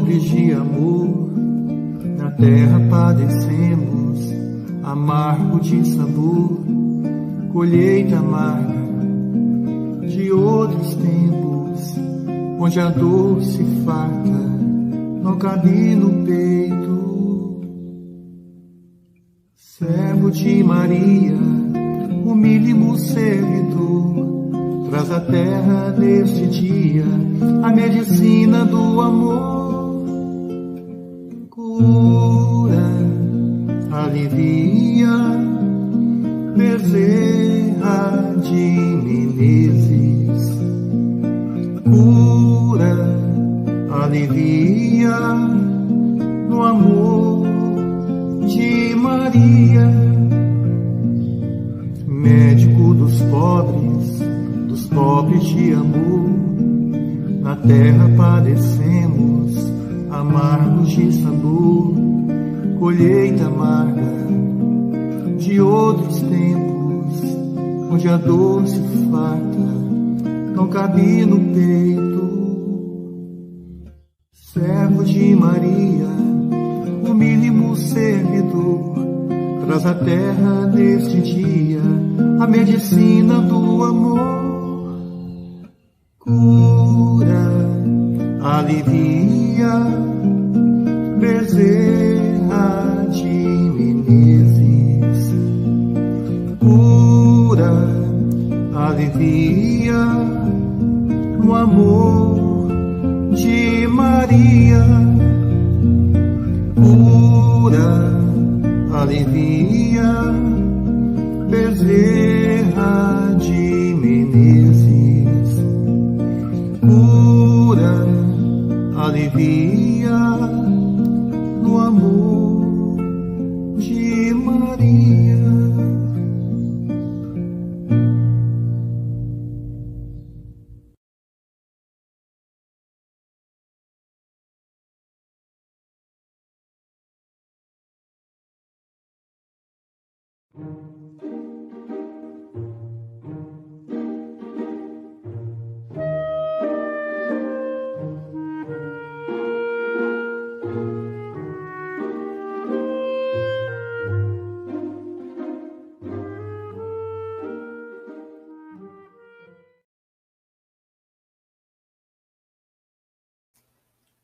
pobres de amor, na terra padecemos, amargo de sabor, colheita amarga de outros tempos, onde a dor se farta, não cabe no peito. Servo de Maria, humílimo servidor, traz à terra neste dia a medicina do amor. Cura, alivia, Bezerra de Menezes. Cura, alivia, no amor de Maria. Médico dos pobres de amor, na terra padecemos, amargos de sabor, colheita amarga de outros tempos, onde a dor se farta, não cabe no peito. Servo de Maria, humílimo servidor, traz à terra neste dia a medicina do amor. Cura, alivia, Bezerra de Menezes. Cura, alivia, no amor de Maria. Cura, alivia, Bezerra de Menezes. Cura, alivia, no amor de Maria.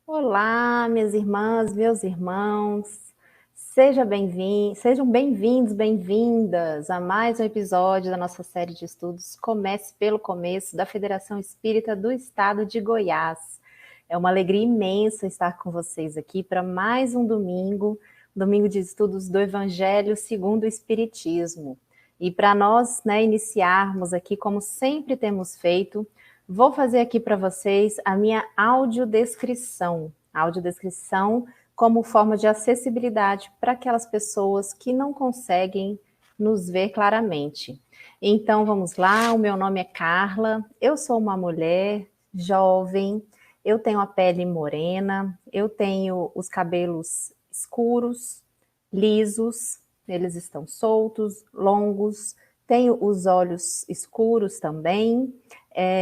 Olá, minhas irmãs, meus irmãos, sejam bem-vindos, bem-vindas a mais um episódio da nossa série de estudos Comece pelo Começo, da Federação Espírita do Estado de Goiás. É uma alegria imensa estar com vocês aqui para mais um domingo de estudos do Evangelho segundo o Espiritismo. E para nós, iniciarmos aqui, como sempre temos feito, vou fazer aqui para vocês a minha audiodescrição como forma de acessibilidade para aquelas pessoas que não conseguem nos ver claramente. Então, vamos lá, o meu nome é Carla, eu sou uma mulher jovem, eu tenho a pele morena, eu tenho os cabelos escuros, lisos, eles estão soltos, longos, tenho os olhos escuros também.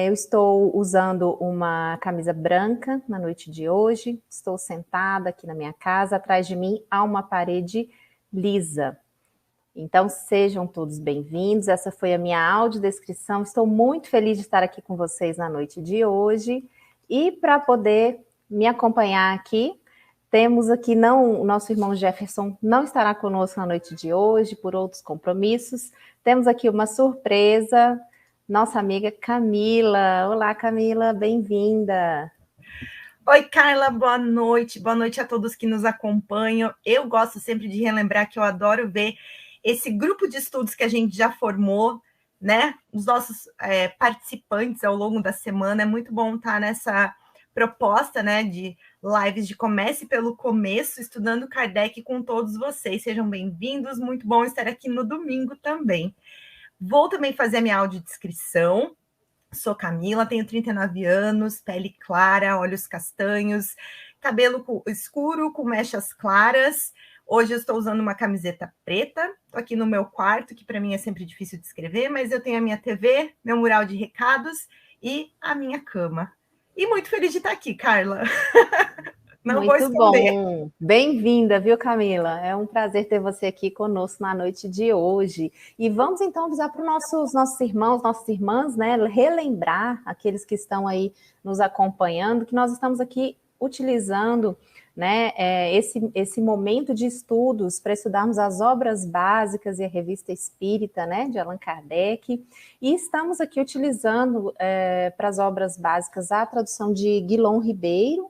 Eu estou usando uma camisa branca na noite de hoje, estou sentada aqui na minha casa, atrás de mim há uma parede lisa. Então sejam todos bem-vindos, essa foi a minha audiodescrição, estou muito feliz de estar aqui com vocês na noite de hoje, e para poder me acompanhar aqui, temos aqui, o nosso irmão Jefferson não estará conosco na noite de hoje, por outros compromissos, temos aqui uma surpresa, nossa amiga Camila. Olá, Camila, bem-vinda. Oi, Carla, boa noite a todos que nos acompanham. Eu gosto sempre de relembrar que eu adoro ver esse grupo de estudos que a gente já formou, né? Os nossos participantes ao longo da semana. É muito bom estar nessa proposta, né, de lives de Comece pelo Começo, estudando Kardec com todos vocês. Sejam bem-vindos, muito bom estar aqui no domingo também. Vou também fazer a minha audiodescrição. Sou Camila, tenho 39 anos, pele clara, olhos castanhos, cabelo escuro com mechas claras. Hoje eu estou usando uma camiseta preta. Estou aqui no meu quarto, que para mim é sempre difícil de escrever, mas eu tenho a minha TV, meu mural de recados e a minha cama. E muito feliz de estar aqui, Carla. Não vou Muito esconder. bom. Bem-vinda, viu, Camila? É um prazer ter você aqui conosco na noite de hoje. E vamos então avisar para os nossos irmãos, nossas irmãs, né? Relembrar aqueles que estão aí nos acompanhando, que nós estamos aqui utilizando, né, esse momento de estudos para estudarmos as obras básicas e a revista espírita, né, de Allan Kardec. E estamos aqui utilizando para as obras básicas a tradução de Guilom Ribeiro,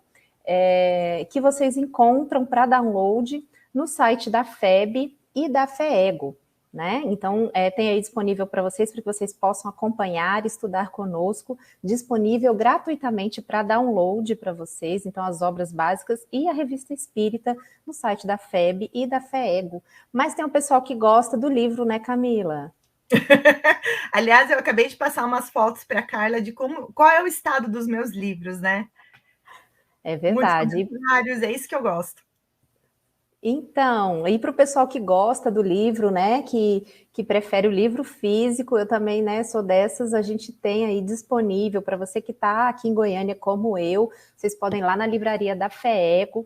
que vocês encontram para download no site da FEB e da FEEGO, né? Então, tem aí disponível para vocês possam acompanhar, estudar conosco, disponível gratuitamente para download para vocês, então as obras básicas e a revista espírita no site da FEB e da FEEGO. Mas tem um pessoal que gosta do livro, né, Camila? Aliás, eu acabei de passar umas fotos para a Carla de qual é o estado dos meus livros, né? É verdade. Muitos comentários, é isso que eu gosto. Então, e para o pessoal que gosta do livro, né, que prefere o livro físico, eu também, né, sou dessas, a gente tem aí disponível para você que está aqui em Goiânia como eu, vocês podem ir lá na livraria da FEEGO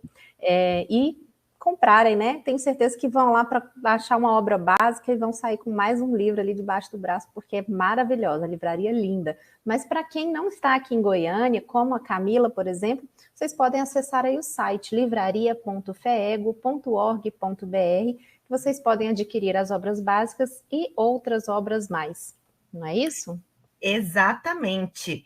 e comprarem, né? Tenho certeza que vão lá para achar uma obra básica e vão sair com mais um livro ali debaixo do braço, porque é maravilhosa, a livraria é linda. Mas para quem não está aqui em Goiânia, como a Camila, por exemplo, vocês podem acessar aí o site livraria.feego.org.br, que vocês podem adquirir as obras básicas e outras obras mais. Não é isso? Exatamente.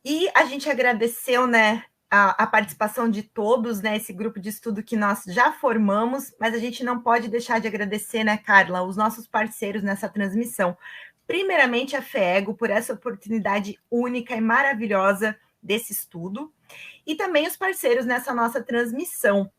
E a gente agradeceu, né, a participação de todos, né, esse grupo de estudo que nós já formamos, mas a gente não pode deixar de agradecer, né, Carla, os nossos parceiros nessa transmissão. Primeiramente, a FEEGO, por essa oportunidade única e maravilhosa desse estudo, e também os parceiros nessa nossa transmissão.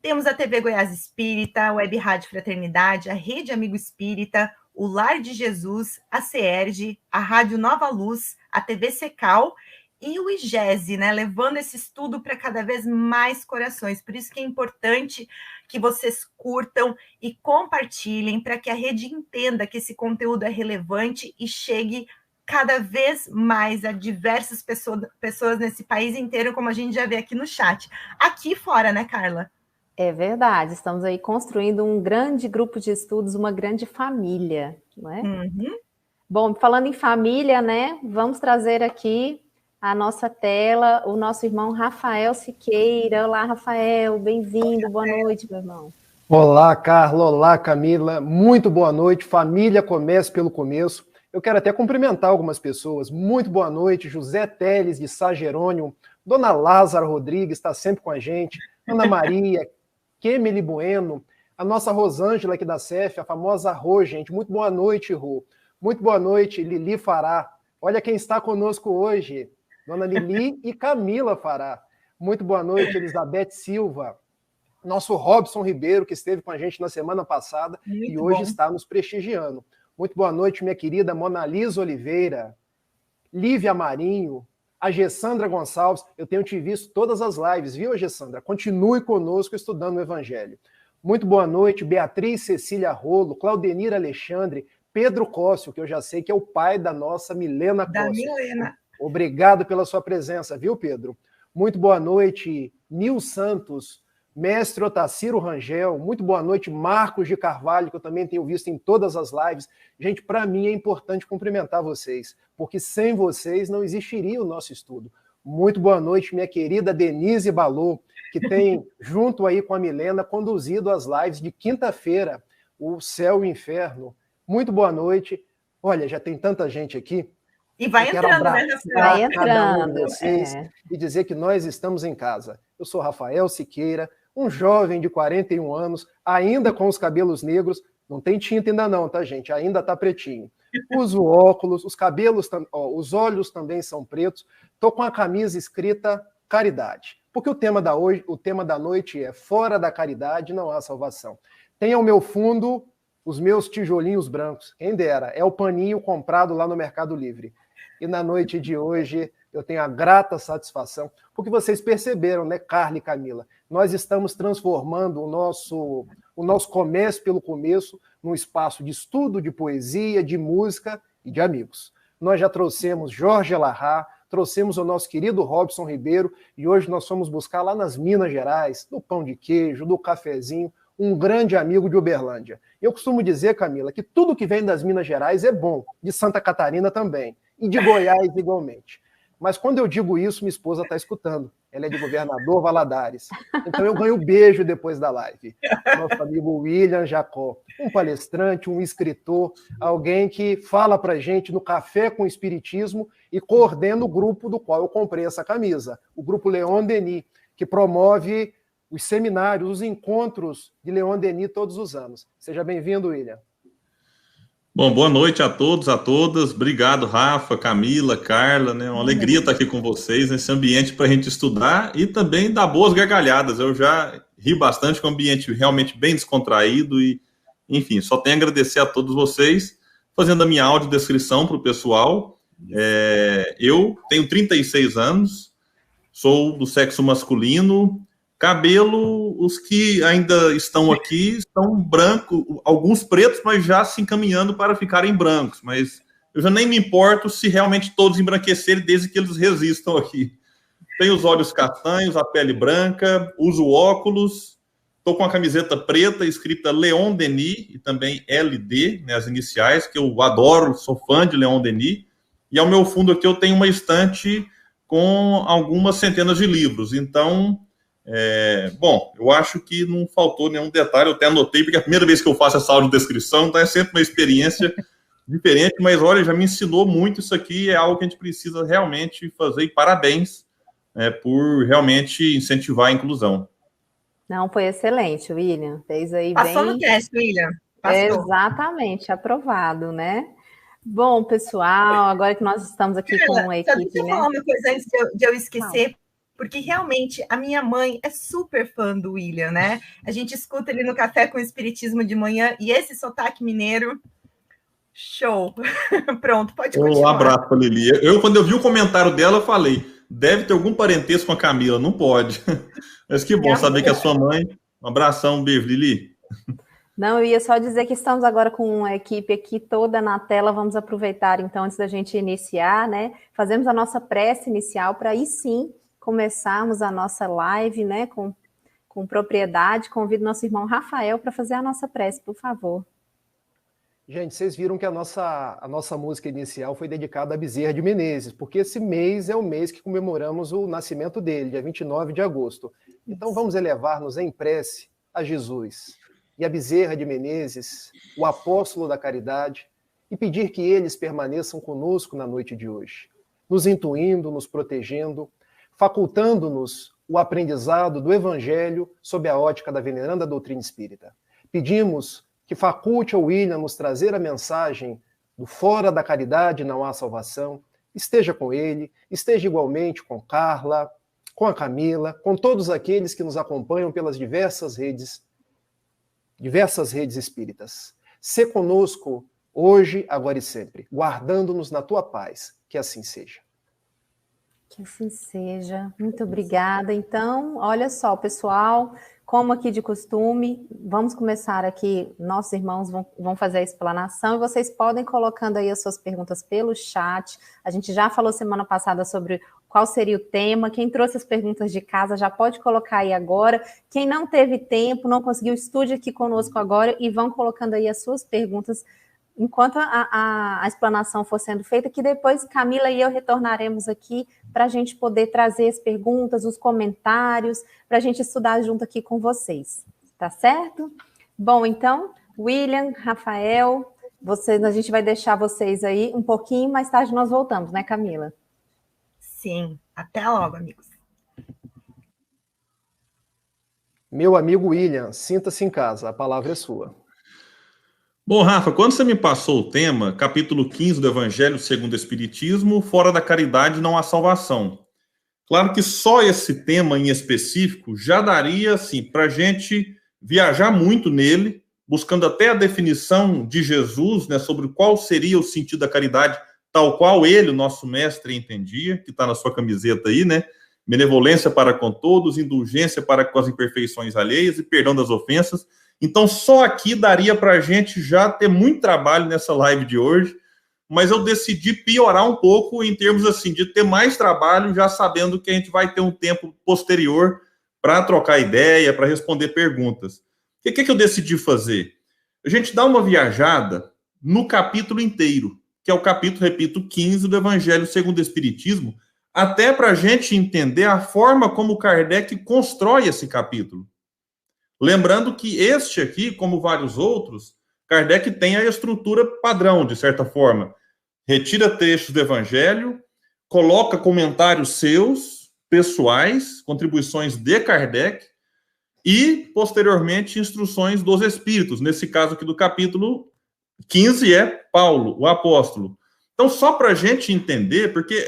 Temos a TV Goiás Espírita, a Web Rádio Fraternidade, a Rede Amigo Espírita, o Lar de Jesus, a CERJ, a Rádio Nova Luz, a TV Secal e o IGESE, né, levando esse estudo para cada vez mais corações. Por isso que é importante que vocês curtam e compartilhem para que a rede entenda que esse conteúdo é relevante e chegue cada vez mais a diversas pessoas nesse país inteiro, como a gente já vê aqui no chat. Aqui fora, né, Carla? É verdade, estamos aí construindo um grande grupo de estudos, uma grande família, não é? Uhum. Bom, falando em família, né, vamos trazer aqui a nossa tela o nosso irmão Rafael Siqueira. Olá, Rafael, bem-vindo, boa noite, meu irmão. Olá, Carla, olá, Camila, muito boa noite, família comece pelo começo. Eu quero até cumprimentar algumas pessoas, muito boa noite, José Teles de Sá Jerônimo, Dona Lázara Rodrigues está sempre com a gente, Ana Maria, Kemily Bueno, a nossa Rosângela aqui da CEF, a famosa Rô, gente, muito boa noite, Rô. Muito boa noite, Lili Fará. Olha quem está conosco hoje, Dona Lili e Camila Fará. Muito boa noite, Elizabeth Silva. Nosso Robson Ribeiro, que esteve com a gente na semana passada e hoje está nos prestigiando. Muito boa noite, minha querida Monalisa Oliveira, Lívia Marinho, a Gessandra Gonçalves. Eu tenho te visto todas as lives, viu, Gessandra? Continue conosco estudando o Evangelho. Muito boa noite, Beatriz Cecília Rolo, Claudenir Alexandre, Pedro Cóssio, que eu já sei que é o pai da nossa Milena Cóssio. Da Milena. Obrigado pela sua presença, viu, Pedro? Muito boa noite, Nil Santos, Mestre Otacílio Rangel, muito boa noite, Marcos de Carvalho, que eu também tenho visto em todas as lives. Gente, para mim é importante cumprimentar vocês, porque sem vocês não existiria o nosso estudo. Muito boa noite, minha querida Denise Balô, que tem, junto aí com a Milena, conduzido as lives de quinta-feira, o Céu e o Inferno. Muito boa noite. Olha, já tem tanta gente aqui. E vai entrando, né, vai entrando, cada um de vocês e dizer que nós estamos em casa. Eu sou Rafael Siqueira, um jovem de 41 anos, ainda com os cabelos negros, não tem tinta ainda não, tá, gente? Ainda tá pretinho. Uso óculos, os cabelos, os olhos também são pretos. Tô com a camisa escrita Caridade, porque o tema da noite é Fora da Caridade não há salvação. Tem ao meu fundo os meus tijolinhos brancos, quem dera, é o paninho comprado lá no Mercado Livre. E na noite de hoje eu tenho a grata satisfação, porque vocês perceberam, né, Carla e Camila? Nós estamos transformando o nosso comércio pelo começo num espaço de estudo, de poesia, de música e de amigos. Nós já trouxemos Jorge Elahá, trouxemos o nosso querido Robson Ribeiro e hoje nós fomos buscar lá nas Minas Gerais, do pão de queijo, do cafezinho, um grande amigo de Uberlândia. Eu costumo dizer, Camila, que tudo que vem das Minas Gerais é bom, de Santa Catarina também, e de Goiás igualmente. Mas quando eu digo isso, minha esposa está escutando. Ela é de Governador Valadares. Então eu ganho beijo depois da live. Nosso amigo William Jacó, um palestrante, um escritor, alguém que fala para a gente no Café com Espiritismo e coordena o grupo do qual eu comprei essa camisa, o grupo Leon Denis, que promove os seminários, os encontros de Leon Denis todos os anos. Seja bem-vindo, William. Bom, boa noite a todos, a todas. Obrigado, Rafa, Camila, Carla, né? Uma alegria estar aqui com vocês nesse ambiente para a gente estudar e também dar boas gargalhadas. Eu já ri bastante com um ambiente realmente bem descontraído e, enfim, só tenho a agradecer a todos vocês, fazendo a minha audiodescrição para o pessoal. Eu tenho 36 anos, sou do sexo masculino. Cabelo, os que ainda estão aqui, estão brancos, alguns pretos, mas já se encaminhando para ficarem brancos. Mas eu já nem me importo se realmente todos embranquecerem, desde que eles resistam aqui. Tenho os olhos castanhos, a pele branca, uso óculos, estou com a camiseta preta, escrita Leon Denis, e também LD, né, as iniciais, que eu adoro, sou fã de Leon Denis. E ao meu fundo aqui eu tenho uma estante com algumas centenas de livros. Então... bom, eu acho que não faltou nenhum detalhe, eu até anotei, porque é a primeira vez que eu faço essa audiodescrição, então é sempre uma experiência diferente, mas olha, já me ensinou muito isso aqui, é algo que a gente precisa realmente fazer, e parabéns por realmente incentivar a inclusão. Não, foi excelente, William, fez aí Passou bem... no teste, William. Passou. Exatamente, aprovado, né? Bom, pessoal, agora que nós estamos aqui com a equipe, deixa eu falar uma coisa antes de eu esquecer, porque realmente a minha mãe é super fã do William, né? A gente escuta ele no Café com Espiritismo de manhã, e esse sotaque mineiro, show. Pronto, pode continuar. Um abraço para Lili. Quando eu vi o comentário dela, eu falei, deve ter algum parentesco com a Camila, não pode. Mas que bom saber que a sua mãe... Um abração, um beijo, Lili. Não, eu ia só dizer que estamos agora com a equipe aqui toda na tela, vamos aproveitar, então, antes da gente iniciar, né? Fazemos a nossa prece inicial para aí sim começarmos a nossa live, né, com propriedade. Convido nosso irmão Rafael para fazer a nossa prece, por favor. Gente, vocês viram que a nossa música inicial foi dedicada a Bezerra de Menezes, porque esse mês é o mês que comemoramos o nascimento dele, dia 29 de agosto. Então vamos elevar-nos em prece a Jesus e a Bezerra de Menezes, o apóstolo da caridade, e pedir que eles permaneçam conosco na noite de hoje, nos intuindo, nos protegendo, facultando-nos o aprendizado do Evangelho sob a ótica da veneranda doutrina espírita. Pedimos que faculte ao William nos trazer a mensagem do fora da caridade não há salvação, esteja com ele, esteja igualmente com Carla, com a Camila, com todos aqueles que nos acompanham pelas diversas redes espíritas. Sê conosco hoje, agora e sempre, guardando-nos na tua paz, que assim seja. Que assim seja. Muito obrigada. Então, olha só, pessoal, como aqui de costume, vamos começar aqui, nossos irmãos vão fazer a explanação e vocês podem colocando aí as suas perguntas pelo chat. A gente já falou semana passada sobre qual seria o tema. Quem trouxe as perguntas de casa já pode colocar aí agora. Quem não teve tempo, não conseguiu, estude aqui conosco agora e vão colocando aí as suas perguntas enquanto a explanação for sendo feita, que depois Camila e eu retornaremos aqui para a gente poder trazer as perguntas, os comentários, para a gente estudar junto aqui com vocês, tá certo? Bom, então, William, Rafael, a gente vai deixar vocês aí um pouquinho, mais tarde nós voltamos, né, Camila? Sim, até logo, amigos. Meu amigo William, sinta-se em casa, a palavra é sua. Bom, Rafa, quando você me passou o tema, capítulo 15 do Evangelho segundo o Espiritismo, fora da caridade não há salvação. Claro que só esse tema em específico já daria, assim, para a gente viajar muito nele, buscando até a definição de Jesus, né, sobre qual seria o sentido da caridade, tal qual ele, o nosso mestre, entendia, que está na sua camiseta aí, né? Benevolência para com todos, indulgência para com as imperfeições alheias e perdão das ofensas. Então, só aqui daria para a gente já ter muito trabalho nessa live de hoje, mas eu decidi piorar um pouco em termos assim de ter mais trabalho, já sabendo que a gente vai ter um tempo posterior para trocar ideia, para responder perguntas. O que eu decidi fazer? A gente dá uma viajada no capítulo inteiro, que é o capítulo, repito, 15 do Evangelho segundo o Espiritismo, até para a gente entender a forma como Kardec constrói esse capítulo. Lembrando que este aqui, como vários outros, Kardec tem a estrutura padrão, de certa forma. Retira textos do Evangelho, coloca comentários seus, pessoais, contribuições de Kardec, e, posteriormente, instruções dos Espíritos. Nesse caso aqui do capítulo 15 é Paulo, o apóstolo. Então, só para a gente entender, porque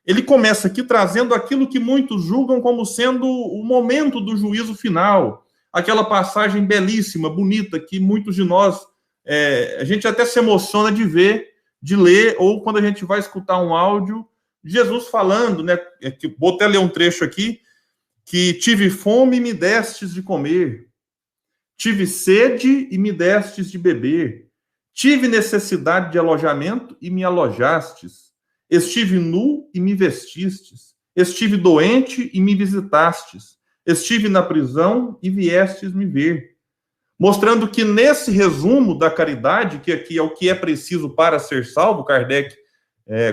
ele começa aqui trazendo aquilo que muitos julgam como sendo o momento do juízo final, aquela passagem belíssima, bonita, que muitos de nós, a gente até se emociona de ver, de ler, ou quando a gente vai escutar um áudio, Jesus falando, né? Vou até ler um trecho aqui, que tive fome e me destes de comer, tive sede e me destes de beber, tive necessidade de alojamento e me alojastes, estive nu e me vestistes, estive doente e me visitastes, estive na prisão e viestes me ver. Mostrando que nesse resumo da caridade, que aqui é o que é preciso para ser salvo, Kardec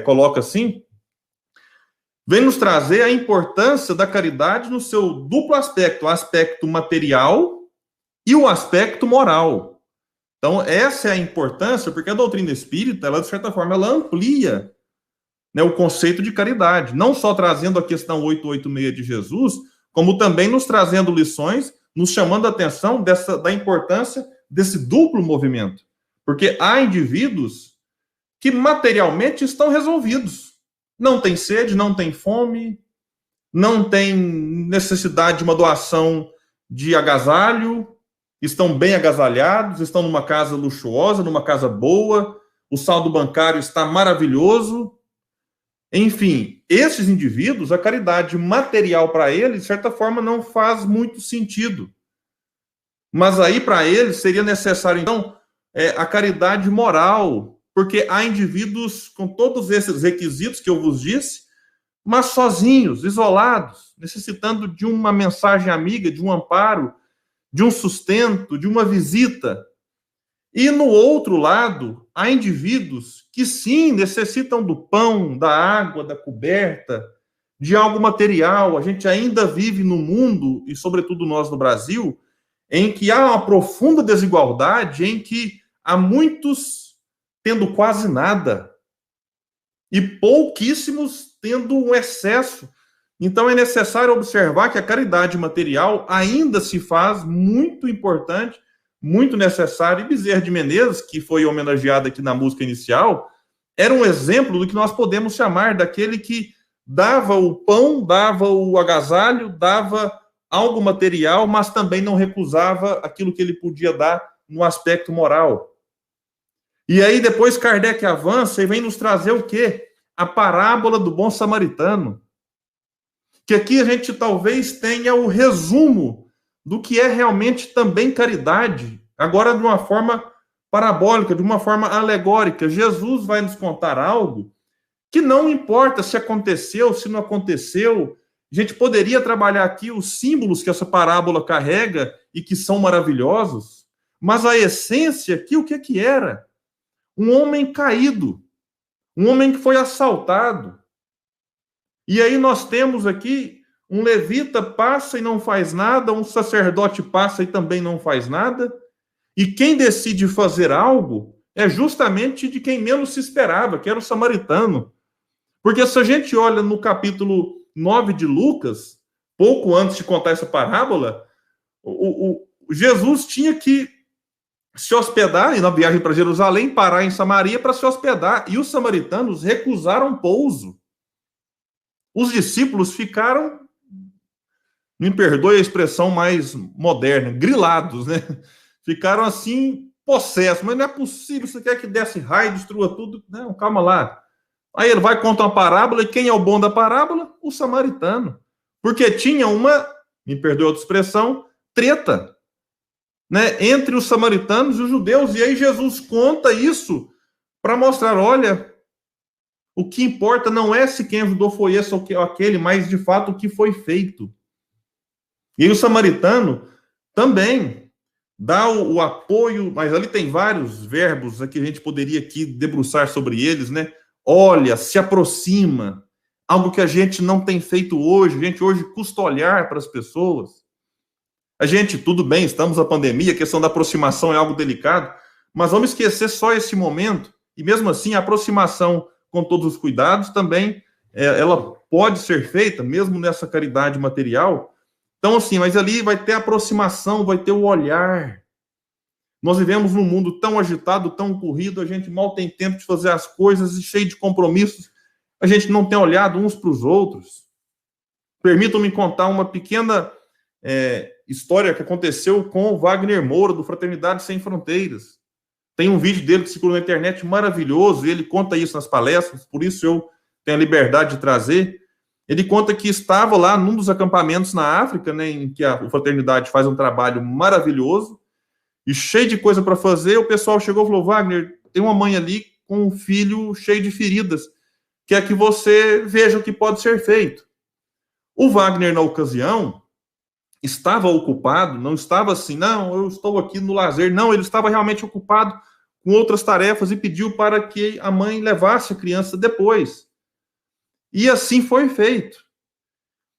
coloca assim, vem nos trazer a importância da caridade no seu duplo aspecto, o aspecto material e o aspecto moral. Então, essa é a importância, porque a doutrina espírita, ela, de certa forma, ela amplia, né, o conceito de caridade, não só trazendo a questão 886 de Jesus, como também nos trazendo lições, nos chamando a atenção da importância desse duplo movimento. Porque há indivíduos que materialmente estão resolvidos. Não tem sede, não tem fome, não tem necessidade de uma doação de agasalho, estão bem agasalhados, estão numa casa luxuosa, numa casa boa, o saldo bancário está maravilhoso. Enfim, esses indivíduos, a caridade material para eles, de certa forma, não faz muito sentido. Mas aí, para eles, seria necessário, então, a caridade moral, porque há indivíduos com todos esses requisitos que eu vos disse, mas sozinhos, isolados, necessitando de uma mensagem amiga, de um amparo, de um sustento, de uma visita. E no outro lado, há indivíduos que sim, necessitam do pão, da água, da coberta, de algo material. A gente ainda vive no mundo, e sobretudo nós no Brasil, em que há uma profunda desigualdade, em que há muitos tendo quase nada e pouquíssimos tendo um excesso. Então é necessário observar que a caridade material ainda se faz muito importante, muito necessário. E Bezerra de Menezes, que foi homenageado aqui na música inicial, era um exemplo do que nós podemos chamar daquele que dava o pão, dava o agasalho, dava algo material, mas também não recusava aquilo que ele podia dar no aspecto moral. E aí depois Kardec avança e vem nos trazer o quê? A parábola do bom samaritano. Que aqui a gente talvez tenha o resumo do que é realmente também caridade, agora de uma forma parabólica, de uma forma alegórica. Jesus vai nos contar algo que não importa se aconteceu, se não aconteceu. A gente poderia trabalhar aqui os símbolos que essa parábola carrega e que são maravilhosos, mas a essência aqui, o que era? Um homem caído, um homem que foi assaltado. E aí nós temos aqui um levita passa e não faz nada, um sacerdote passa e também não faz nada, e quem decide fazer algo é justamente de quem menos se esperava, que era o samaritano. Porque se a gente olha no capítulo 9 de Lucas, pouco antes de contar essa parábola, Jesus tinha que se hospedar, e na viagem para Jerusalém, parar em Samaria para se hospedar, e os samaritanos recusaram pouso. Os discípulos ficaram, me perdoe a expressão mais moderna, grilados, né? Ficaram assim, possessos, mas não é possível, você quer que desce raio e destrua tudo? Não, calma lá. Aí ele vai contar uma parábola, e quem é o bom da parábola? O samaritano. Porque tinha uma, me perdoe a outra expressão, treta, né, entre os samaritanos e os judeus. E aí Jesus conta isso para mostrar, olha, o que importa não é se quem ajudou foi esse ou aquele, mas de fato o que foi feito. E aí o samaritano também dá o apoio, mas ali tem vários verbos que a gente poderia aqui debruçar sobre eles, né? Olha, se aproxima, algo que a gente não tem feito hoje, a gente hoje custa olhar para as pessoas. A gente, tudo bem, estamos na pandemia, a questão da aproximação é algo delicado, mas vamos esquecer só esse momento, e mesmo assim a aproximação com todos os cuidados também, ela pode ser feita, mesmo nessa caridade material. Então, assim, mas ali vai ter aproximação, vai ter o olhar. Nós vivemos num mundo tão agitado, tão corrido, a gente mal tem tempo de fazer as coisas e cheio de compromissos. A gente não tem olhado uns para os outros. Permitam-me contar uma pequena história que aconteceu com o Wagner Moura, do Fraternidade Sem Fronteiras. Tem um vídeo dele que circula na internet maravilhoso, e ele conta isso nas palestras, por isso eu tenho a liberdade de trazer. Ele conta que estava lá num dos acampamentos na África, né, em que a Fraternidade faz um trabalho maravilhoso, e cheio de coisa para fazer, o pessoal chegou e falou, Wagner, tem uma mãe ali com um filho cheio de feridas, quer que você veja o que pode ser feito. O Wagner, na ocasião, estava ocupado, não estava assim, não, eu estou aqui no lazer, não, ele estava realmente ocupado com outras tarefas e pediu para que a mãe levasse a criança depois. E assim foi feito.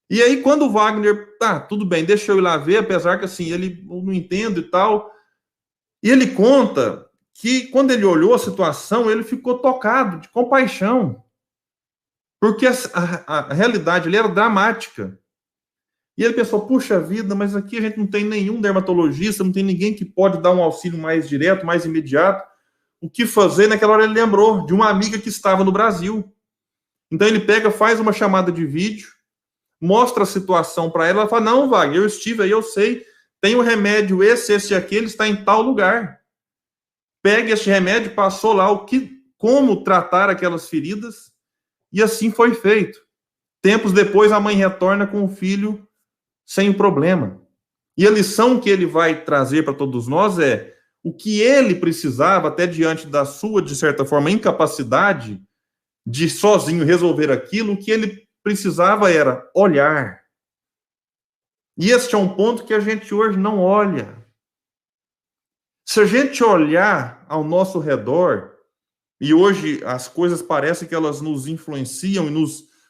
E aí, quando o Wagner, tudo bem, deixa eu ir lá ver, apesar que assim, ele não entende e tal, e ele conta que quando ele olhou a situação, ele ficou tocado de compaixão, porque a realidade ali era dramática. E ele pensou, puxa vida, mas aqui a gente não tem nenhum dermatologista, não tem ninguém que pode dar um auxílio mais direto, mais imediato. O que fazer? Naquela hora ele lembrou de uma amiga que estava no Brasil. Então ele pega, faz uma chamada de vídeo, mostra a situação para ela, ela fala, não, Wagner, eu estive aí, eu sei, tem um remédio esse e aquele, está em tal lugar. Pega esse remédio, passou lá como tratar aquelas feridas, e assim foi feito. Tempos depois, a mãe retorna com o filho sem o problema. E a lição que ele vai trazer para todos nós é o que ele precisava, até diante da sua, de certa forma, incapacidade de sozinho resolver aquilo, o que ele precisava era olhar. E este é um ponto que a gente hoje não olha. Se a gente olhar ao nosso redor, e hoje as coisas parecem que elas nos influenciam e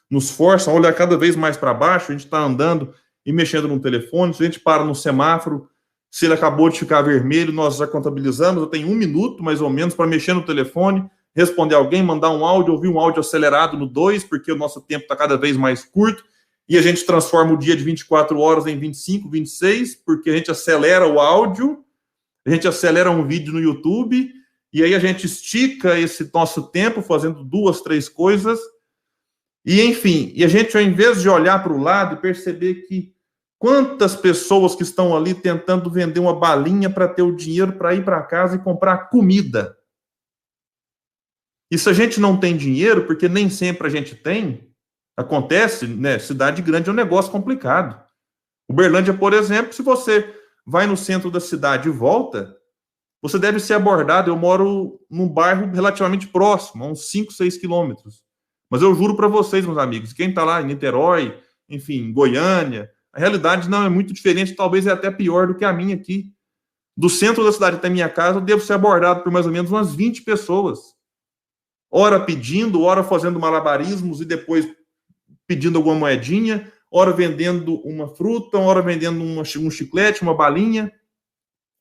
nos forçam a olhar cada vez mais para baixo, a gente está andando e mexendo no telefone, se a gente para no semáforo, se ele acabou de ficar vermelho, nós já contabilizamos, eu tenho 1 minuto, mais ou menos, para mexer no telefone, responder alguém, mandar um áudio, ouvir um áudio acelerado no 2, porque o nosso tempo está cada vez mais curto, e a gente transforma o dia de 24 horas em 25, 26, porque a gente acelera o áudio, a gente acelera um vídeo no YouTube, e aí a gente estica esse nosso tempo fazendo 2, 3 coisas, e enfim, e a gente, ao invés de olhar para o lado e perceber que quantas pessoas que estão ali tentando vender uma balinha para ter o dinheiro para ir para casa e comprar comida. E se a gente não tem dinheiro, porque nem sempre a gente tem, acontece, né? Cidade grande é um negócio complicado. Uberlândia, por exemplo, se você vai no centro da cidade e volta, você deve ser abordado. Eu moro num bairro relativamente próximo, a uns 5, 6 quilômetros. Mas eu juro para vocês, meus amigos, quem está lá em Niterói, enfim, em Goiânia, a realidade não é muito diferente, talvez é até pior do que a minha aqui. Do centro da cidade até a minha casa, eu devo ser abordado por mais ou menos umas 20 pessoas. Ora pedindo, ora fazendo malabarismos e depois pedindo alguma moedinha, ora vendendo uma fruta, ora vendendo um chiclete, uma balinha.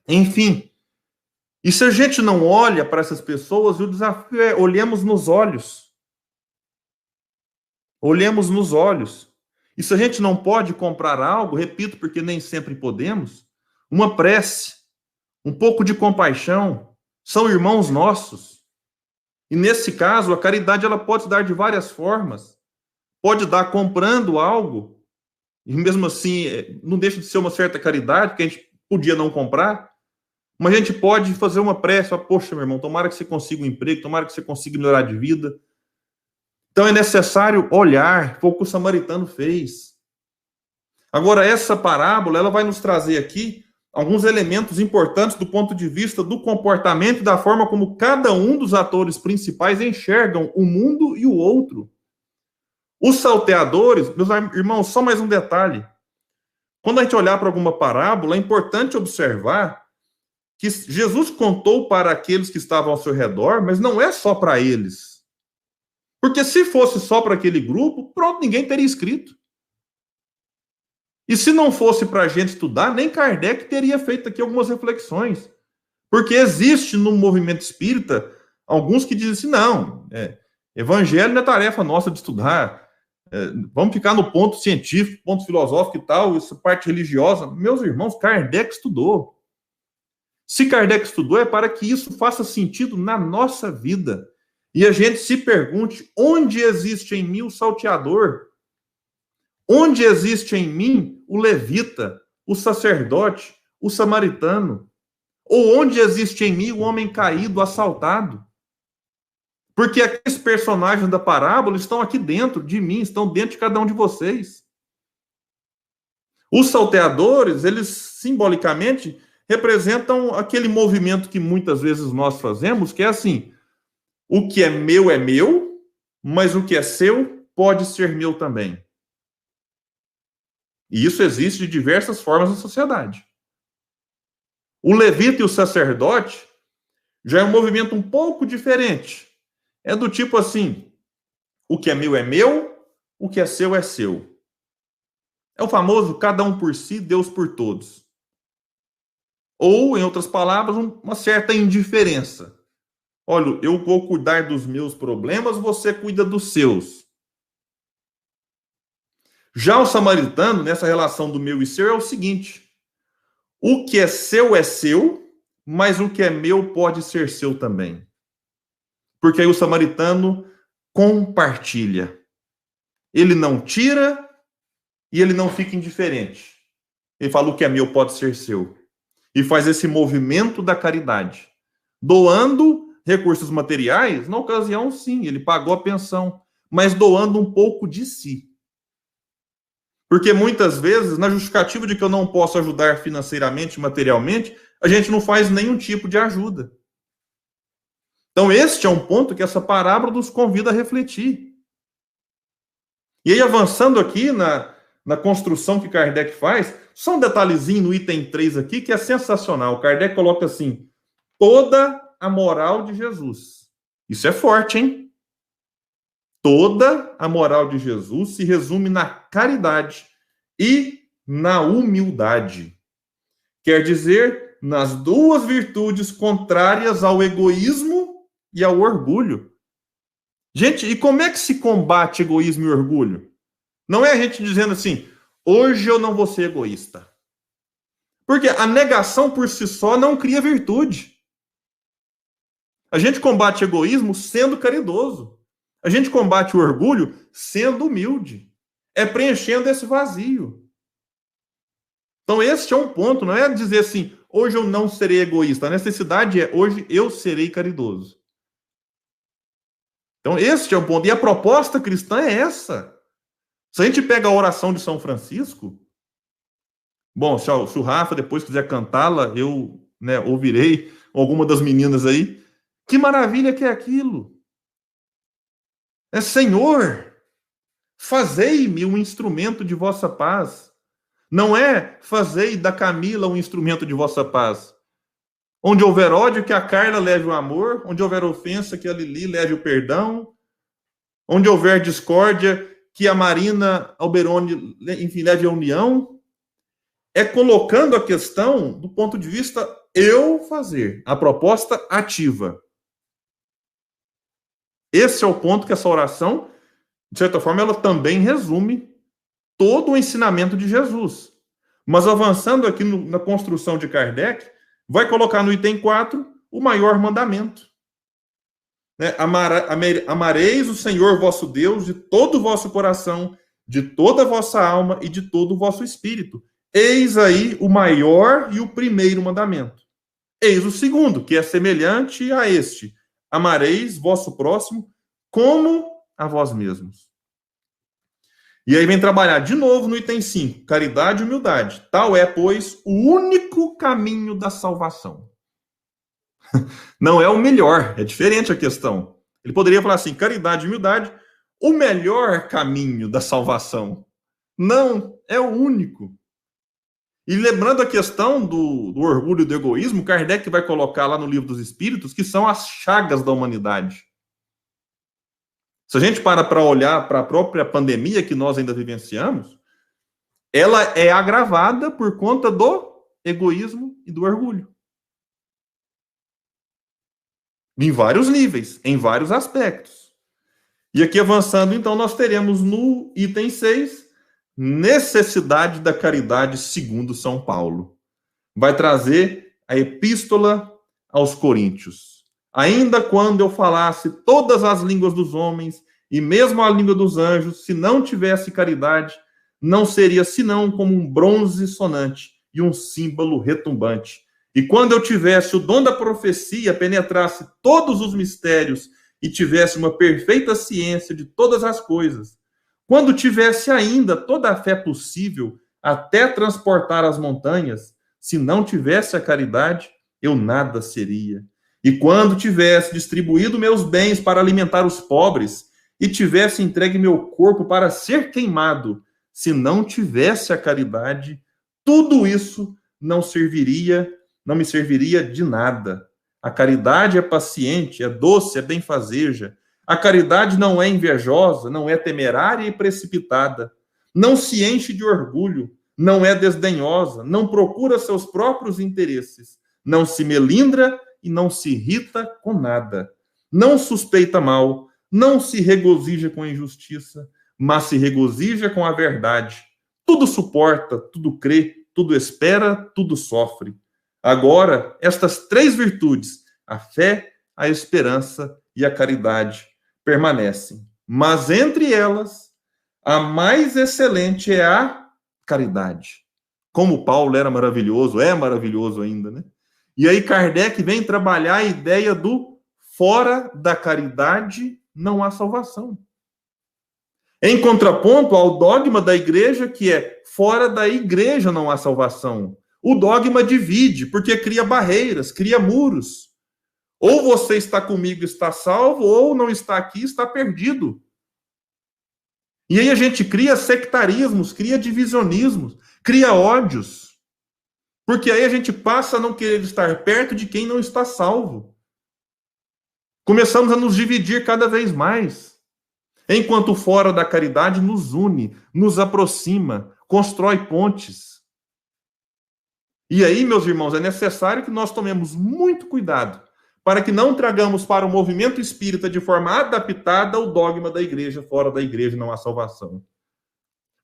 Enfim. E se a gente não olha para essas pessoas, o desafio é olhemos nos olhos. Olhemos nos olhos. E se a gente não pode comprar algo, repito, porque nem sempre podemos, uma prece, um pouco de compaixão, são irmãos nossos. E nesse caso, a caridade ela pode se dar de várias formas. Pode dar comprando algo, e mesmo assim, não deixa de ser uma certa caridade, que a gente podia não comprar, mas a gente pode fazer uma prece, poxa, meu irmão, tomara que você consiga um emprego, tomara que você consiga melhorar de vida. Então é necessário olhar, foi o que o samaritano fez. Agora, essa parábola, ela vai nos trazer aqui alguns elementos importantes do ponto de vista do comportamento e da forma como cada um dos atores principais enxergam o mundo e o outro. Os salteadores, meus irmãos, só mais um detalhe. Quando a gente olhar para alguma parábola, é importante observar que Jesus contou para aqueles que estavam ao seu redor, mas não é só para eles. Porque se fosse só para aquele grupo, pronto, ninguém teria escrito. E se não fosse para a gente estudar, nem Kardec teria feito aqui algumas reflexões. Porque existe no movimento espírita alguns que dizem assim, não, evangelho não é tarefa nossa de estudar, vamos ficar no ponto científico, ponto filosófico e tal, essa parte religiosa. Meus irmãos, Kardec estudou. Se Kardec estudou, é para que isso faça sentido na nossa vida. E a gente se pergunte, onde existe em mim o salteador? Onde existe em mim o levita, o sacerdote, o samaritano? Ou onde existe em mim o homem caído, assaltado? Porque aqueles personagens da parábola estão aqui dentro de mim, estão dentro de cada um de vocês. Os salteadores, eles simbolicamente representam aquele movimento que muitas vezes nós fazemos, que é assim, o que é meu, mas o que é seu pode ser meu também. E isso existe de diversas formas na sociedade. O levita e o sacerdote já é um movimento um pouco diferente. É do tipo assim, o que é meu, o que é seu é seu. É o famoso cada um por si, Deus por todos. Ou, em outras palavras, uma certa indiferença. Olha, eu vou cuidar dos meus problemas, você cuida dos seus. Já o samaritano, nessa relação do meu e seu, é o seguinte, o que é seu, mas o que é meu pode ser seu também. Porque aí o samaritano compartilha. Ele não tira e ele não fica indiferente. Ele fala, o que é meu pode ser seu. E faz esse movimento da caridade. Doando recursos materiais, na ocasião, sim, ele pagou a pensão, mas doando um pouco de si. Porque muitas vezes, na justificativa de que eu não posso ajudar financeiramente, materialmente, a gente não faz nenhum tipo de ajuda. Então, este é um ponto que essa parábola nos convida a refletir. E aí, avançando aqui na construção que Kardec faz, só um detalhezinho no item 3 aqui, que é sensacional. Kardec coloca assim, toda a moral de Jesus. Isso é forte, hein? Toda a moral de Jesus se resume na caridade e na humildade. Quer dizer, nas duas virtudes contrárias ao egoísmo e ao orgulho. Gente, e como é que se combate egoísmo e orgulho? Não é a gente dizendo assim, hoje eu não vou ser egoísta. Porque a negação por si só não cria virtude. A gente combate egoísmo sendo caridoso. A gente combate o orgulho sendo humilde. É preenchendo esse vazio. Então, este é um ponto, não é dizer assim, hoje eu não serei egoísta. A necessidade é, hoje eu serei caridoso. Então, este é o ponto. E a proposta cristã é essa. Se a gente pega a oração de São Francisco, bom, se o Rafa depois quiser cantá-la, eu ouvirei alguma das meninas aí. Que maravilha que é aquilo. Senhor, fazei-me um instrumento de vossa paz. Não é fazei da Camila um instrumento de vossa paz. Onde houver ódio, que a Carla leve o amor. Onde houver ofensa, que a Lili leve o perdão. Onde houver discórdia, que a Marina Alberoni, enfim, leve a união. É colocando a questão do ponto de vista eu fazer. A proposta ativa. Esse é o ponto que essa oração, de certa forma, ela também resume todo o ensinamento de Jesus. Mas avançando aqui na construção de Kardec, vai colocar no item 4 o maior mandamento. Amareis o Senhor vosso Deus de todo o vosso coração, de toda a vossa alma e de todo o vosso espírito. Eis aí o maior e o primeiro mandamento. Eis o segundo, que é semelhante a este. Amareis vosso próximo como a vós mesmos. E aí vem trabalhar de novo no item 5, caridade e humildade. Tal é, pois, o único caminho da salvação. Não é o melhor, é diferente a questão. Ele poderia falar assim, caridade e humildade, o melhor caminho da salvação. Não, é o único. E lembrando a questão do orgulho e do egoísmo, Kardec vai colocar lá no Livro dos Espíritos, que são as chagas da humanidade. Se a gente para olhar para a própria pandemia que nós ainda vivenciamos, ela é agravada por conta do egoísmo e do orgulho. Em vários níveis, em vários aspectos. E aqui avançando, então, nós teremos no item 6, necessidade da caridade segundo São Paulo. Vai trazer a epístola aos Coríntios. Ainda quando eu falasse todas as línguas dos homens e mesmo a língua dos anjos, se não tivesse caridade, não seria senão como um bronze sonante e um símbolo retumbante. E quando eu tivesse o dom da profecia, penetrasse todos os mistérios e tivesse uma perfeita ciência de todas as coisas, quando tivesse ainda toda a fé possível até transportar as montanhas, se não tivesse a caridade, eu nada seria. E quando tivesse distribuído meus bens para alimentar os pobres e tivesse entregue meu corpo para ser queimado, se não tivesse a caridade, tudo isso não me serviria de nada. A caridade é paciente, é doce, é benfazeja. A caridade não é invejosa, não é temerária e precipitada. Não se enche de orgulho, não é desdenhosa, não procura seus próprios interesses, não se melindra e não se irrita com nada. Não suspeita mal, não se regozija com a injustiça, mas se regozija com a verdade. Tudo suporta, tudo crê, tudo espera, tudo sofre. Agora, estas 3 virtudes, a fé, a esperança e a caridade, permanecem. Mas entre elas, a mais excelente é a caridade. Como Paulo era maravilhoso, é maravilhoso ainda, né? E aí Kardec vem trabalhar a ideia do fora da caridade não há salvação. Em contraponto ao dogma da igreja, que é fora da igreja não há salvação. O dogma divide, porque cria barreiras, cria muros. Ou você está comigo e está salvo, ou não está aqui e está perdido. E aí a gente cria sectarismos, cria divisionismos, cria ódios. Porque aí a gente passa a não querer estar perto de quem não está salvo. Começamos a nos dividir cada vez mais. Enquanto fora da caridade nos une, nos aproxima, constrói pontes. E aí, meus irmãos, é necessário que nós tomemos muito cuidado para que não tragamos para o movimento espírita de forma adaptada o dogma da igreja, fora da igreja não há salvação.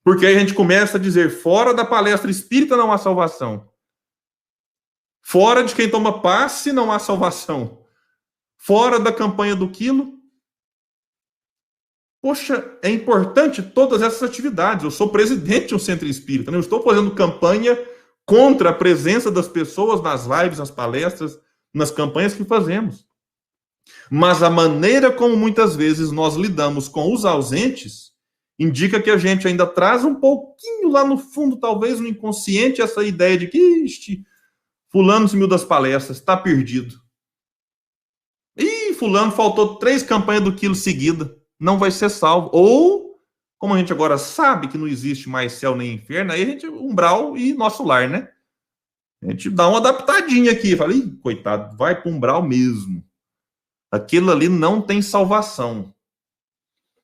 Porque aí a gente começa a dizer, fora da palestra espírita não há salvação. Fora de quem toma passe não há salvação. Fora da campanha do quilo. Poxa, é importante todas essas atividades. Eu sou presidente de um centro espírita, não estou fazendo campanha contra a presença das pessoas nas lives, nas palestras, nas campanhas que fazemos. Mas a maneira como muitas vezes nós lidamos com os ausentes indica que a gente ainda traz um pouquinho lá no fundo, talvez no inconsciente, essa ideia de que fulano sumiu das palestras, está perdido. Ih, fulano faltou 3 campanhas do quilo seguida, não vai ser salvo. Ou, como a gente agora sabe que não existe mais céu nem inferno, aí a gente, umbral e nosso lar, né? A gente dá uma adaptadinha aqui, fala, ih, coitado, vai para o umbral mesmo. Aquilo ali não tem salvação.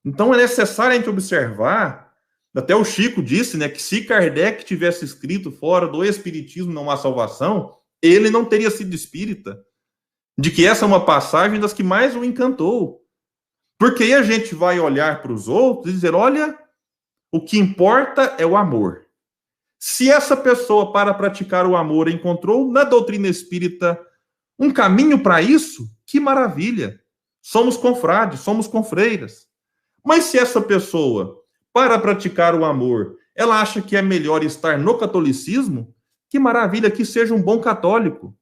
Então é necessário a gente observar, até o Chico disse, né, que se Kardec tivesse escrito fora do espiritismo não há salvação, ele não teria sido espírita. De que essa é uma passagem das que mais o encantou. Porque aí a gente vai olhar para os outros e dizer, olha, o que importa é o amor. Se essa pessoa, para praticar o amor, encontrou na doutrina espírita um caminho para isso, que maravilha. Somos confrades, somos confreiras. Mas se essa pessoa, para praticar o amor, ela acha que é melhor estar no catolicismo, que maravilha, que seja um bom católico.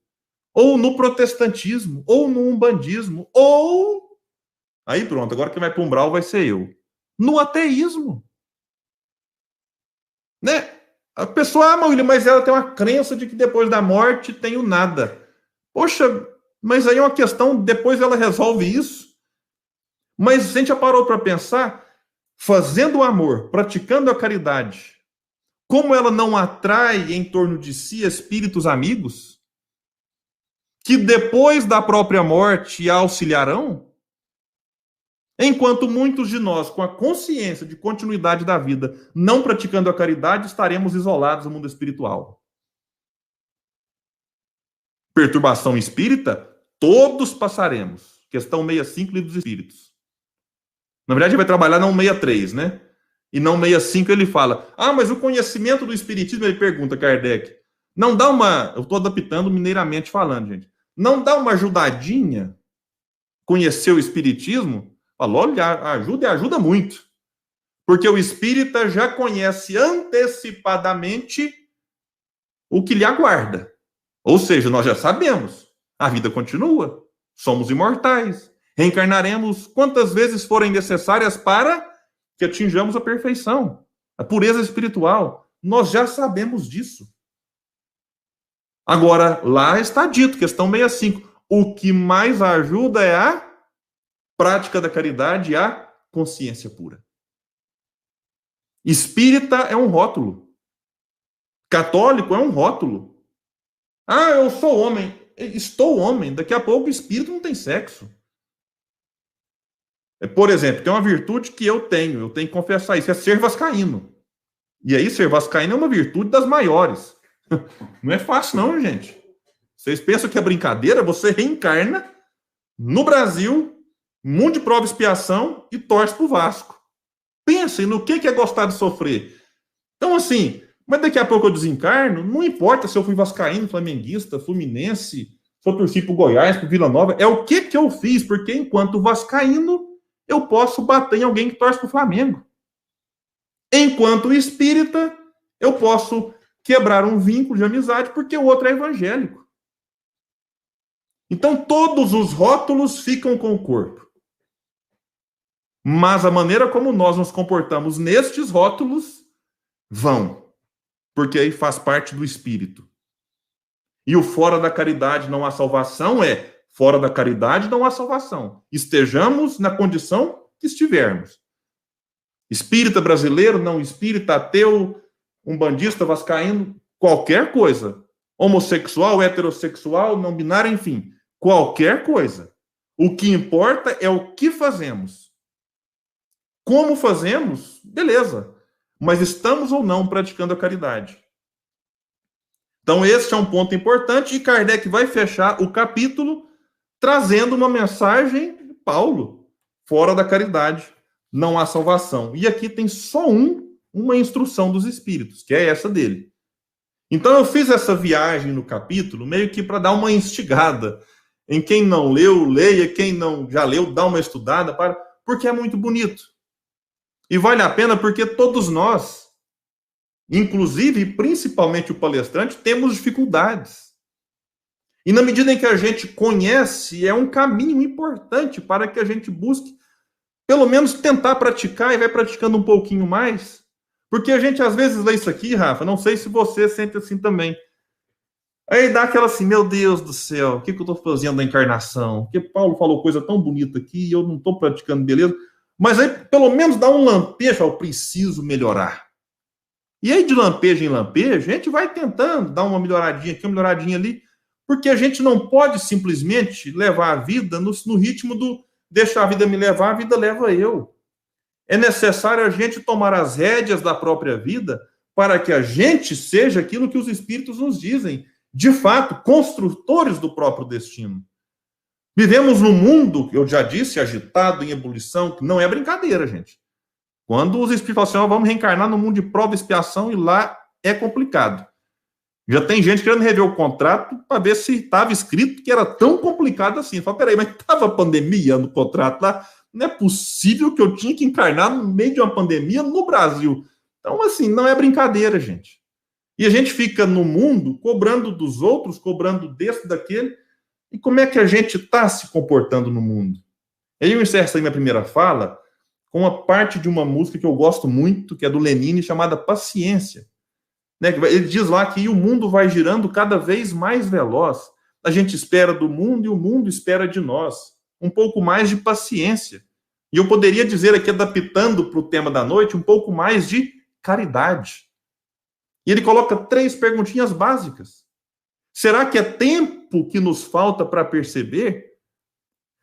Ou no protestantismo, ou no umbandismo, ou... Aí pronto, agora quem vai para o umbral vai ser eu. No ateísmo. Né? A pessoa, William, mas ela tem uma crença de que depois da morte tem o nada. Poxa, mas aí é uma questão, depois ela resolve isso. Mas a gente já parou para pensar, fazendo o amor, praticando a caridade, como ela não atrai em torno de si espíritos amigos, que depois da própria morte a auxiliarão? Enquanto muitos de nós, com a consciência de continuidade da vida, não praticando a caridade, estaremos isolados no mundo espiritual. Perturbação espírita, todos passaremos. Questão 65, Livro dos Espíritos. Na verdade, ele vai trabalhar na 163, né? E na 165 ele fala, mas o conhecimento do espiritismo, ele pergunta, Kardec, não dá uma... Eu estou adaptando mineiramente falando, gente. Não dá uma ajudadinha conhecer o espiritismo? Falou, olha, ajuda e ajuda muito. Porque o espírita já conhece antecipadamente o que lhe aguarda. Ou seja, nós já sabemos, a vida continua, somos imortais, reencarnaremos quantas vezes forem necessárias para que atinjamos a perfeição, a pureza espiritual. Nós já sabemos disso. Agora, lá está dito, questão 65, o que mais ajuda é a prática da caridade e a consciência pura. Espírita é um rótulo. Católico é um rótulo. Eu sou homem. Estou homem. Daqui a pouco o espírito não tem sexo. Por exemplo, tem uma virtude que eu tenho que confessar isso, é ser vascaíno. E aí, ser vascaíno é uma virtude das maiores. Não é fácil não, gente. Vocês pensam que é brincadeira? Você reencarna no Brasil, mundo de prova e expiação, e torce pro Vasco. Pensem no que é gostar de sofrer. Então, assim, mas daqui a pouco eu desencarno, não importa se eu fui vascaíno, flamenguista, fluminense, se eu torci pro Goiás, pro Vila Nova, é o que eu fiz, porque enquanto vascaíno, eu posso bater em alguém que torce pro Flamengo. Enquanto espírita, eu posso quebrar um vínculo de amizade, porque o outro é evangélico. Então, todos os rótulos ficam com o corpo. Mas a maneira como nós nos comportamos nestes rótulos vão, porque aí faz parte do espírito. E o fora da caridade não há salvação fora da caridade não há salvação. Estejamos na condição que estivermos. Espírita brasileiro, não espírita, ateu, umbandista, vascaíno, qualquer coisa. Homossexual, heterossexual, não binário, enfim, qualquer coisa. O que importa é o que fazemos. Como fazemos? Beleza. Mas estamos ou não praticando a caridade? Então, esse é um ponto importante e Kardec vai fechar o capítulo trazendo uma mensagem de Paulo. Fora da caridade não há salvação. E aqui tem só uma instrução dos espíritos, que é essa dele. Então, eu fiz essa viagem no capítulo meio que para dar uma instigada. Em quem não leu, leia. Quem não já leu, dá uma estudada, porque é muito bonito. E vale a pena porque todos nós, inclusive e principalmente o palestrante, temos dificuldades. E na medida em que a gente conhece, é um caminho importante para que a gente busque, pelo menos tentar praticar e vai praticando um pouquinho mais. Porque a gente às vezes lê isso aqui, Rafa, não sei se você sente assim também. Aí dá aquela assim, meu Deus do céu, o que eu estou fazendo na encarnação? Porque Paulo falou coisa tão bonita aqui e eu não estou praticando, beleza? Mas aí, pelo menos, dá um lampejo, eu preciso melhorar. E aí, de lampejo em lampejo, a gente vai tentando dar uma melhoradinha aqui, uma melhoradinha ali, porque a gente não pode simplesmente levar a vida no ritmo do deixar a vida me levar, a vida leva eu. É necessário a gente tomar as rédeas da própria vida para que a gente seja aquilo que os espíritos nos dizem, de fato, construtores do próprio destino. Vivemos num mundo, eu já disse, agitado, em ebulição, que não é brincadeira, gente. Quando os espíritos falam assim, vamos reencarnar no mundo de prova e expiação, e lá é complicado. Já tem gente querendo rever o contrato para ver se estava escrito que era tão complicado assim. Fala, peraí, mas estava pandemia no contrato lá? Não é possível que eu tinha que encarnar no meio de uma pandemia no Brasil. Então, assim, não é brincadeira, gente. E a gente fica no mundo cobrando dos outros, cobrando desse, daquele. E como é que a gente está se comportando no mundo? Aí eu encerro essa minha primeira fala com uma parte de uma música que eu gosto muito, que é do Lenine, chamada Paciência. né? Ele diz lá que o mundo vai girando cada vez mais veloz. A gente espera do mundo e o mundo espera de nós. Um pouco mais de paciência. E eu poderia dizer aqui, adaptando para o tema da noite, um pouco mais de caridade. E ele coloca 3 perguntinhas básicas. Será que é tempo que nos falta para perceber?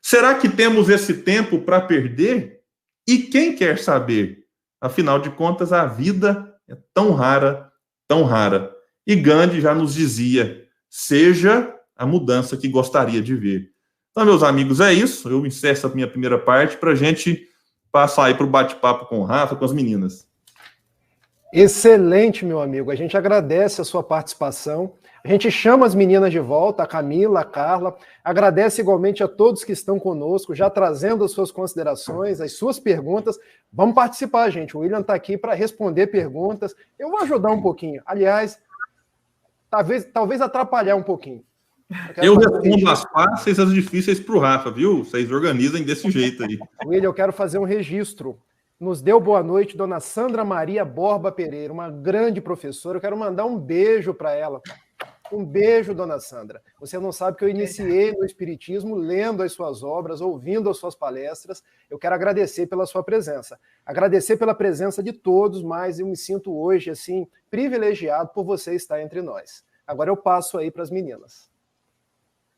Será que temos esse tempo para perder? E quem quer saber? Afinal de contas, a vida é tão rara, tão rara. E Gandhi já nos dizia, seja a mudança que gostaria de ver. Então, meus amigos, é isso. Eu encerro essa minha primeira parte para a gente passar aí para o bate-papo com o Rafa, com as meninas. Excelente, meu amigo. A gente agradece a sua participação. A gente chama as meninas de volta, a Camila, a Carla. Agradece igualmente a todos que estão conosco, já trazendo as suas considerações, as suas perguntas. Vamos participar, gente. O William está aqui para responder perguntas. Eu vou ajudar um pouquinho. Aliás, talvez atrapalhar um pouquinho. Eu respondo as fáceis e as difíceis para o Rafa, viu? Vocês organizem desse jeito aí. William, eu quero fazer um registro. Nos deu boa noite dona Sandra Maria Borba Pereira, uma grande professora. Eu quero mandar um beijo para ela. Um beijo, dona Sandra. Você não sabe que eu iniciei no Espiritismo lendo as suas obras, ouvindo as suas palestras. Eu quero agradecer pela sua presença. Agradecer pela presença de todos, mas eu me sinto hoje, assim, privilegiado por você estar entre nós. Agora eu passo aí para as meninas.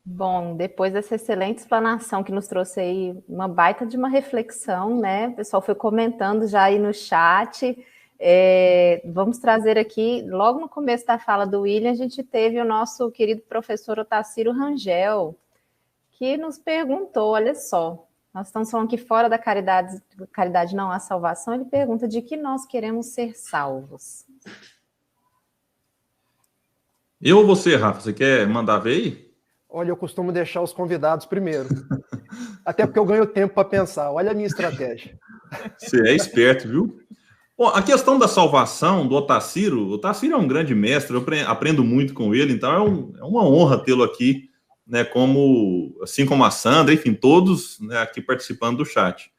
Bom, depois dessa excelente explanação que nos trouxe aí uma baita de uma reflexão, né? O pessoal foi comentando já aí no chat. Vamos trazer aqui, logo no começo da fala do William, a gente teve o nosso querido professor Otacílio Rangel, que nos perguntou, olha só, nós estamos falando que fora da caridade não há salvação, ele pergunta de que nós queremos ser salvos. Eu ou você, Rafa? Você quer mandar ver aí? Olha, eu costumo deixar os convidados primeiro. Até porque eu ganho tempo para pensar. Olha a minha estratégia. Você é esperto, viu? Bom, a questão da salvação do Otacílio, o Otacílio é um grande mestre, eu aprendo muito com ele, então é uma honra tê-lo aqui, né, assim como a Sandra, enfim, todos, né, aqui participando do chat.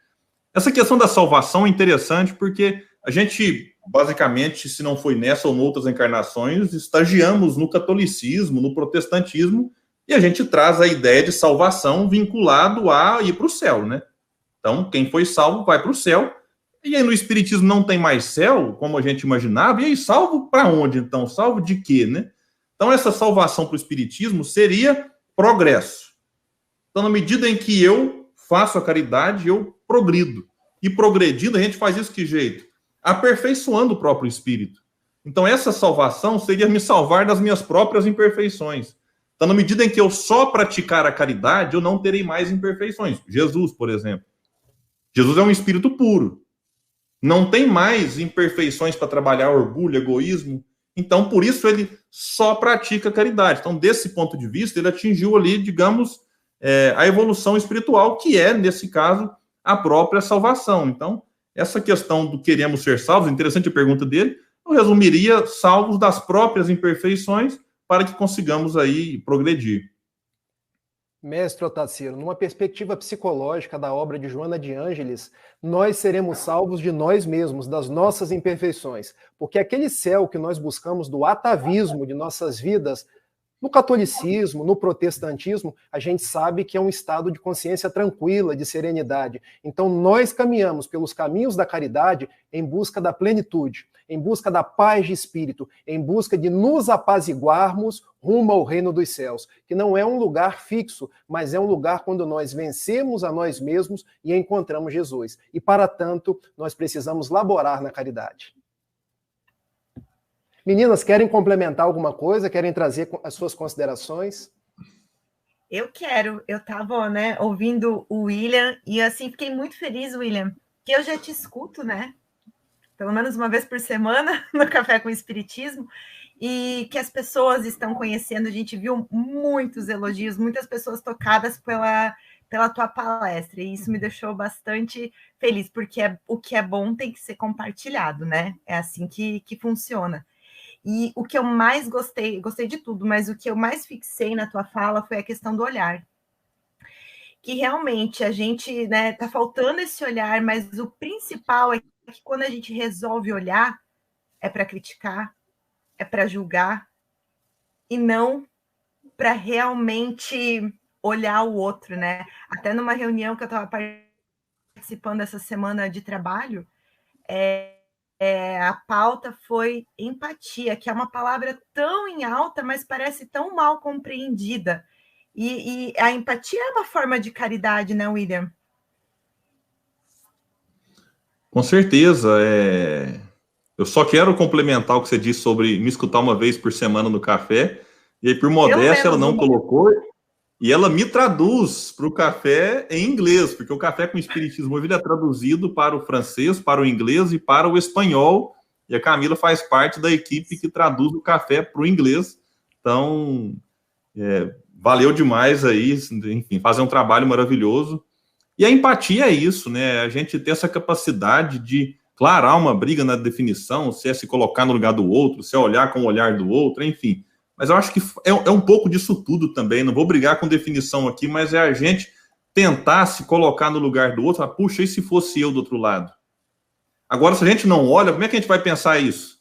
Essa questão da salvação é interessante porque a gente, basicamente, se não foi nessa ou em outras encarnações, estagiamos no catolicismo, no protestantismo, e a gente traz a ideia de salvação vinculado a ir para o céu, né? Então, quem foi salvo vai para o céu. E aí no Espiritismo não tem mais céu, como a gente imaginava. E aí salvo para onde, então? Salvo de quê, né? Então, essa salvação para o Espiritismo seria progresso. Então, na medida em que eu faço a caridade, eu progrido. E progredindo, a gente faz isso de que jeito? Aperfeiçoando o próprio espírito. Então, essa salvação seria me salvar das minhas próprias imperfeições. Então, na medida em que eu só praticar a caridade, eu não terei mais imperfeições. Jesus, por exemplo. Jesus é um espírito puro. Não tem mais imperfeições para trabalhar orgulho, egoísmo. Então, por isso, ele só pratica a caridade. Então, desse ponto de vista, ele atingiu ali, digamos, a evolução espiritual, que é, nesse caso, a própria salvação. Então, essa questão do queremos ser salvos, interessante a pergunta dele, eu resumiria salvos das próprias imperfeições para que consigamos aí progredir. Mestre Otacílio, numa perspectiva psicológica da obra de Joana de Ângeles, nós seremos salvos de nós mesmos, das nossas imperfeições, porque aquele céu que nós buscamos do atavismo de nossas vidas, no catolicismo, no protestantismo, a gente sabe que é um estado de consciência tranquila, de serenidade. Então nós caminhamos pelos caminhos da caridade em busca da plenitude, em busca da paz de espírito, em busca de nos apaziguarmos rumo ao reino dos céus, que não é um lugar fixo, mas é um lugar quando nós vencemos a nós mesmos e encontramos Jesus. E para tanto, nós precisamos laborar na caridade. Meninas, querem complementar alguma coisa? Querem trazer as suas considerações? Eu quero. Eu estava, né, ouvindo o William e assim fiquei muito feliz, William, que eu já te escuto, né? Pelo menos uma vez por semana no Café com o Espiritismo, e que as pessoas estão conhecendo. A gente viu muitos elogios, muitas pessoas tocadas pela tua palestra, e isso me deixou bastante feliz, porque o que é bom tem que ser compartilhado, né? É assim que funciona. E o que eu mais gostei de tudo, mas o que eu mais fixei na tua fala foi a questão do olhar. Que realmente a gente, né, tá faltando esse olhar, mas o principal é que quando a gente resolve olhar, é para criticar, é para julgar e não para realmente olhar o outro, né? Até numa reunião que eu estava participando essa semana de trabalho, a pauta foi empatia, que é uma palavra tão em alta, mas parece tão mal compreendida. E a empatia é uma forma de caridade, né, William? Com certeza. Eu só quero complementar o que você disse sobre me escutar uma vez por semana no café, e aí, por modéstia, ela não colocou, e ela me traduz para o café em inglês, porque o Café com Espiritismo ele é traduzido para o francês, para o inglês e para o espanhol, e a Camila faz parte da equipe que traduz o café para o inglês. Então, valeu demais aí, enfim, fazer um trabalho maravilhoso. E a empatia é isso, né? A gente tem essa capacidade de, claro, há uma briga na definição, se é se colocar no lugar do outro, se é olhar com o olhar do outro, enfim. Mas eu acho que é um pouco disso tudo também. Não vou brigar com definição aqui, mas é a gente tentar se colocar no lugar do outro. Puxa, e se fosse eu do outro lado? Agora, se a gente não olha, como é que a gente vai pensar isso?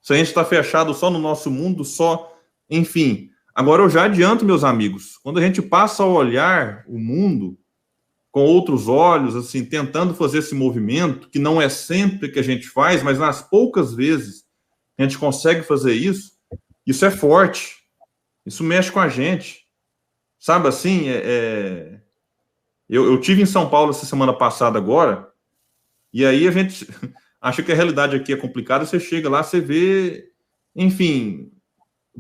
Se a gente está fechado só no nosso mundo, só... Enfim. Agora, eu já adianto, meus amigos, quando a gente passa a olhar o mundo com outros olhos, assim, tentando fazer esse movimento, que não é sempre que a gente faz, mas nas poucas vezes a gente consegue fazer isso, isso é forte, isso mexe com a gente, sabe assim, eu tive em São Paulo essa semana passada agora, e aí a gente acha que a realidade aqui é complicada, você chega lá, você vê, enfim,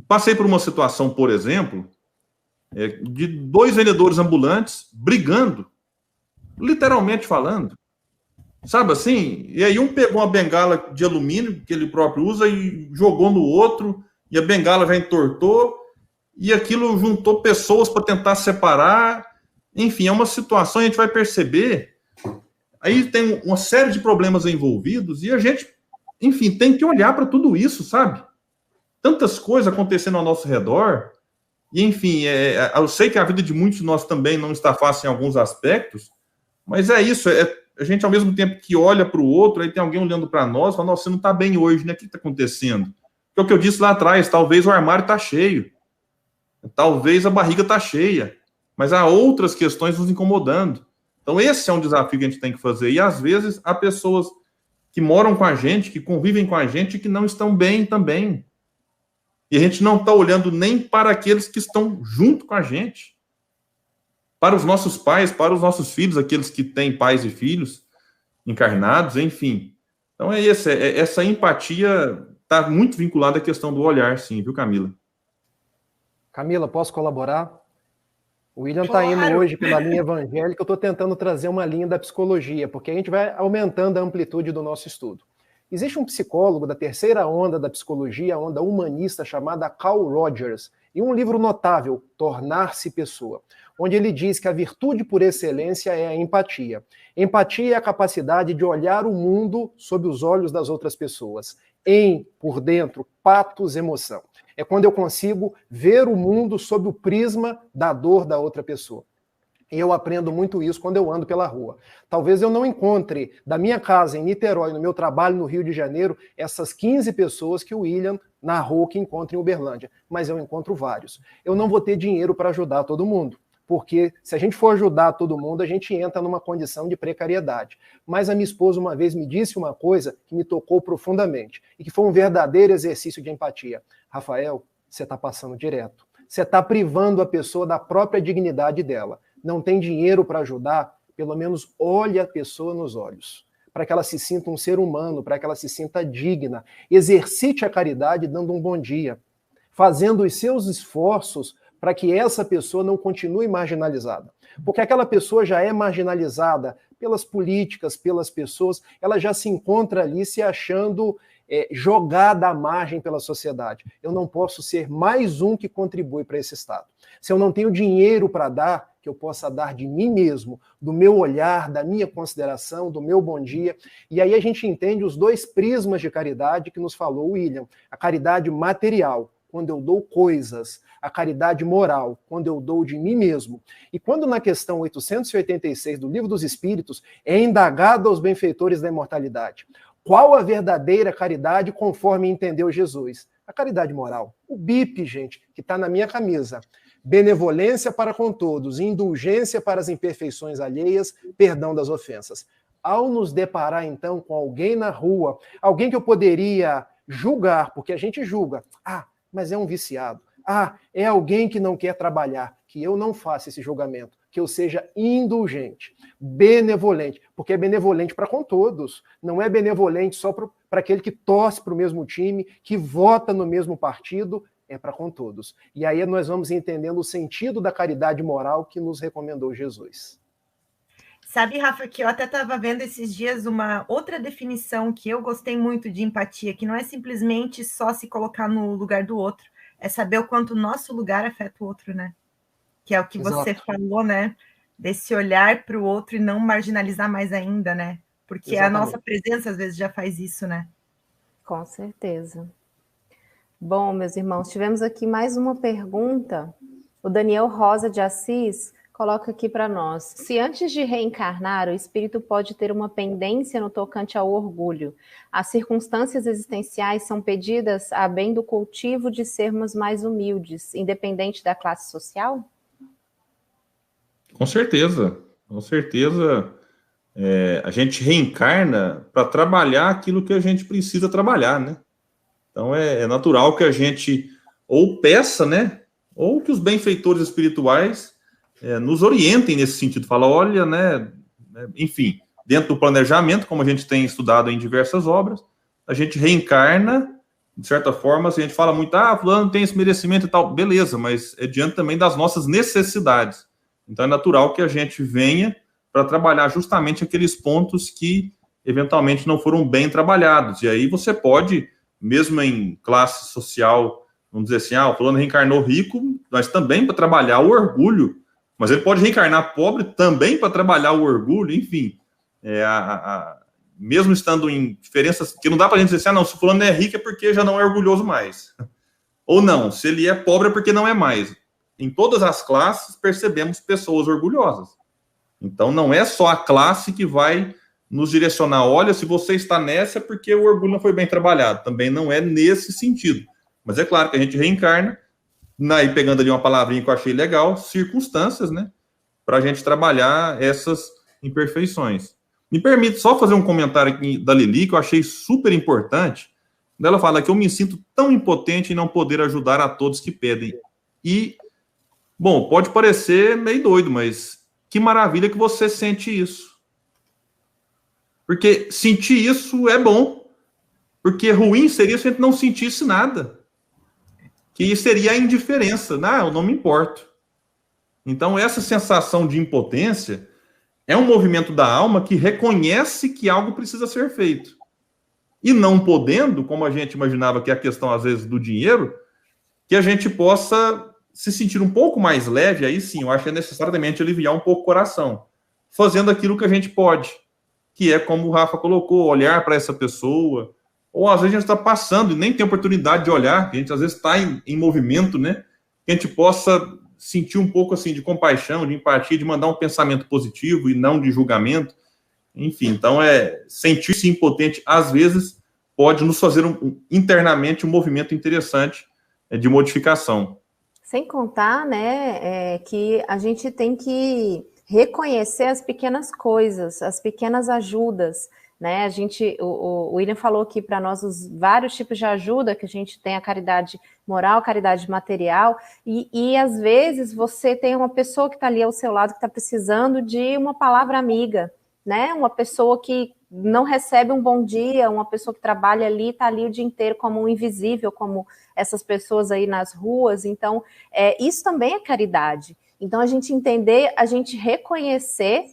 passei por uma situação, por exemplo, de 2 vendedores ambulantes brigando, literalmente falando, sabe assim, e aí um pegou uma bengala de alumínio, que ele próprio usa, e jogou no outro, e a bengala já entortou, e aquilo juntou pessoas para tentar separar. Enfim, é uma situação, a gente vai perceber, aí tem uma série de problemas envolvidos, e a gente, enfim, tem que olhar para tudo isso, sabe? Tantas coisas acontecendo ao nosso redor, e enfim, eu sei que a vida de muitos de nós também não está fácil em alguns aspectos, mas é isso, a gente ao mesmo tempo que olha para o outro, aí tem alguém olhando para nós, fala, nossa, você não está bem hoje, né? O que está acontecendo? É o que eu disse lá atrás, talvez o armário está cheio, talvez a barriga está cheia, mas há outras questões nos incomodando. Então esse é um desafio que a gente tem que fazer, e às vezes há pessoas que moram com a gente, que convivem com a gente, que não estão bem também, e a gente não está olhando nem para aqueles que estão junto com a gente, para os nossos pais, para os nossos filhos, aqueles que têm pais e filhos encarnados, enfim. Então essa empatia está muito vinculada à questão do olhar, sim, viu, Camila? Camila, posso colaborar? O William está indo hoje pela linha evangélica, eu estou tentando trazer uma linha da psicologia, porque a gente vai aumentando a amplitude do nosso estudo. Existe um psicólogo da terceira onda da psicologia, a onda humanista, chamada Carl Rogers, e um livro notável, Tornar-se Pessoa, onde ele diz que a virtude por excelência é a empatia. Empatia é a capacidade de olhar o mundo sob os olhos das outras pessoas. Por dentro, patos, emoção. É quando eu consigo ver o mundo sob o prisma da dor da outra pessoa. E eu aprendo muito isso quando eu ando pela rua. Talvez eu não encontre, da minha casa em Niterói, no meu trabalho no Rio de Janeiro, essas 15 pessoas que o William narrou que encontra em Uberlândia, mas eu encontro vários. Eu não vou ter dinheiro para ajudar todo mundo, porque se a gente for ajudar todo mundo, a gente entra numa condição de precariedade. Mas a minha esposa uma vez me disse uma coisa que me tocou profundamente, e que foi um verdadeiro exercício de empatia. Rafael, você está passando direto. Você está privando a pessoa da própria dignidade dela. Não tem dinheiro para ajudar, pelo menos olhe a pessoa nos olhos, para que ela se sinta um ser humano, para que ela se sinta digna. Exercite a caridade dando um bom dia, fazendo os seus esforços para que essa pessoa não continue marginalizada. Porque aquela pessoa já é marginalizada pelas políticas, pelas pessoas, ela já se encontra ali se achando jogada à margem pela sociedade. Eu não posso ser mais um que contribui para esse estado. Se eu não tenho dinheiro para dar, que eu possa dar de mim mesmo, do meu olhar, da minha consideração, do meu bom dia. E aí a gente entende os 2 prismas de caridade que nos falou o William. A caridade material, quando eu dou coisas. A caridade moral, quando eu dou de mim mesmo. E quando na questão 886 do Livro dos Espíritos é indagado aos benfeitores da imortalidade: Qual a verdadeira caridade conforme entendeu Jesus? A caridade moral. O BIP, gente, que está na minha camisa. Benevolência para com todos, indulgência para as imperfeições alheias, perdão das ofensas. Ao nos deparar, então, com alguém na rua, alguém que eu poderia julgar, porque a gente julga, mas é um viciado, é alguém que não quer trabalhar, que eu não faça esse julgamento, que eu seja indulgente, benevolente, porque é benevolente para com todos, não é benevolente só para aquele que torce para o mesmo time, que vota no mesmo partido, é para com todos. E aí nós vamos entendendo o sentido da caridade moral que nos recomendou Jesus. Sabe, Rafa, que eu até estava vendo esses dias uma outra definição que eu gostei muito de empatia, que não é simplesmente só se colocar no lugar do outro, é saber o quanto o nosso lugar afeta o outro, né? Que é o que você falou, né? Desse olhar para o outro e não marginalizar mais ainda, né? Porque a nossa presença, às vezes, já faz isso, né? Com certeza. Bom, meus irmãos, tivemos aqui mais uma pergunta. O Daniel Rosa de Assis coloca aqui para nós. Se antes de reencarnar, o espírito pode ter uma pendência no tocante ao orgulho, as circunstâncias existenciais são pedidas a bem do cultivo de sermos mais humildes, independente da classe social? Com certeza, com certeza. A gente reencarna para trabalhar aquilo que a gente precisa trabalhar, né? Então é natural que a gente ou peça, né? Ou que os benfeitores espirituais nos orientem nesse sentido. Fala, olha, né? Enfim, dentro do planejamento, como a gente tem estudado em diversas obras, a gente reencarna, de certa forma, se a gente fala muito, fulano tem esse merecimento e tal, beleza, mas é diante também das nossas necessidades. Então é natural que a gente venha para trabalhar justamente aqueles pontos que eventualmente não foram bem trabalhados. E aí você pode, mesmo em classe social, vamos dizer assim, o fulano reencarnou rico, mas também para trabalhar o orgulho, mas ele pode reencarnar pobre também para trabalhar o orgulho, enfim. Mesmo estando em diferenças, que não dá para a gente dizer assim, não, se o fulano é rico é porque já não é orgulhoso mais. Ou não, se ele é pobre é porque não é mais. Em todas as classes percebemos pessoas orgulhosas. Então não é só a classe que vai nos direcionar, olha, se você está nessa é porque o orgulho não foi bem trabalhado. Também não é nesse sentido. Mas é claro que a gente reencarna, aí pegando ali uma palavrinha que eu achei legal, circunstâncias, né? Para a gente trabalhar essas imperfeições. Me permite só fazer um comentário aqui da Lili, que eu achei super importante. Ela fala que eu me sinto tão impotente em não poder ajudar a todos que pedem. E, bom, pode parecer meio doido, mas que maravilha que você sente isso. Porque sentir isso é bom. Porque ruim seria se a gente não sentisse nada. Que seria a indiferença. Eu não me importo. Então, essa sensação de impotência é um movimento da alma que reconhece que algo precisa ser feito. E não podendo, como a gente imaginava que é a questão, às vezes, do dinheiro, que a gente possa se sentir um pouco mais leve, aí sim, eu acho que é necessariamente aliviar um pouco o coração, fazendo aquilo que a gente pode, que é como o Rafa colocou, olhar para essa pessoa, ou às vezes a gente está passando e nem tem oportunidade de olhar, a gente às vezes está em movimento, né? Que a gente possa sentir um pouco assim de compaixão, de empatia, de mandar um pensamento positivo e não de julgamento. Enfim, então sentir-se impotente, às vezes, pode nos fazer internamente um movimento interessante de modificação. Sem contar, né, que a gente tem que reconhecer as pequenas coisas, as pequenas ajudas, né? O William falou aqui para nós os vários tipos de ajuda que a gente tem, a caridade moral, a caridade material, e às vezes você tem uma pessoa que está ali ao seu lado que está precisando de uma palavra amiga, né? Uma pessoa que não recebe um bom dia, uma pessoa que trabalha ali, está ali o dia inteiro como um invisível, como essas pessoas aí nas ruas. Então, isso também é caridade. Então, a gente entender, a gente reconhecer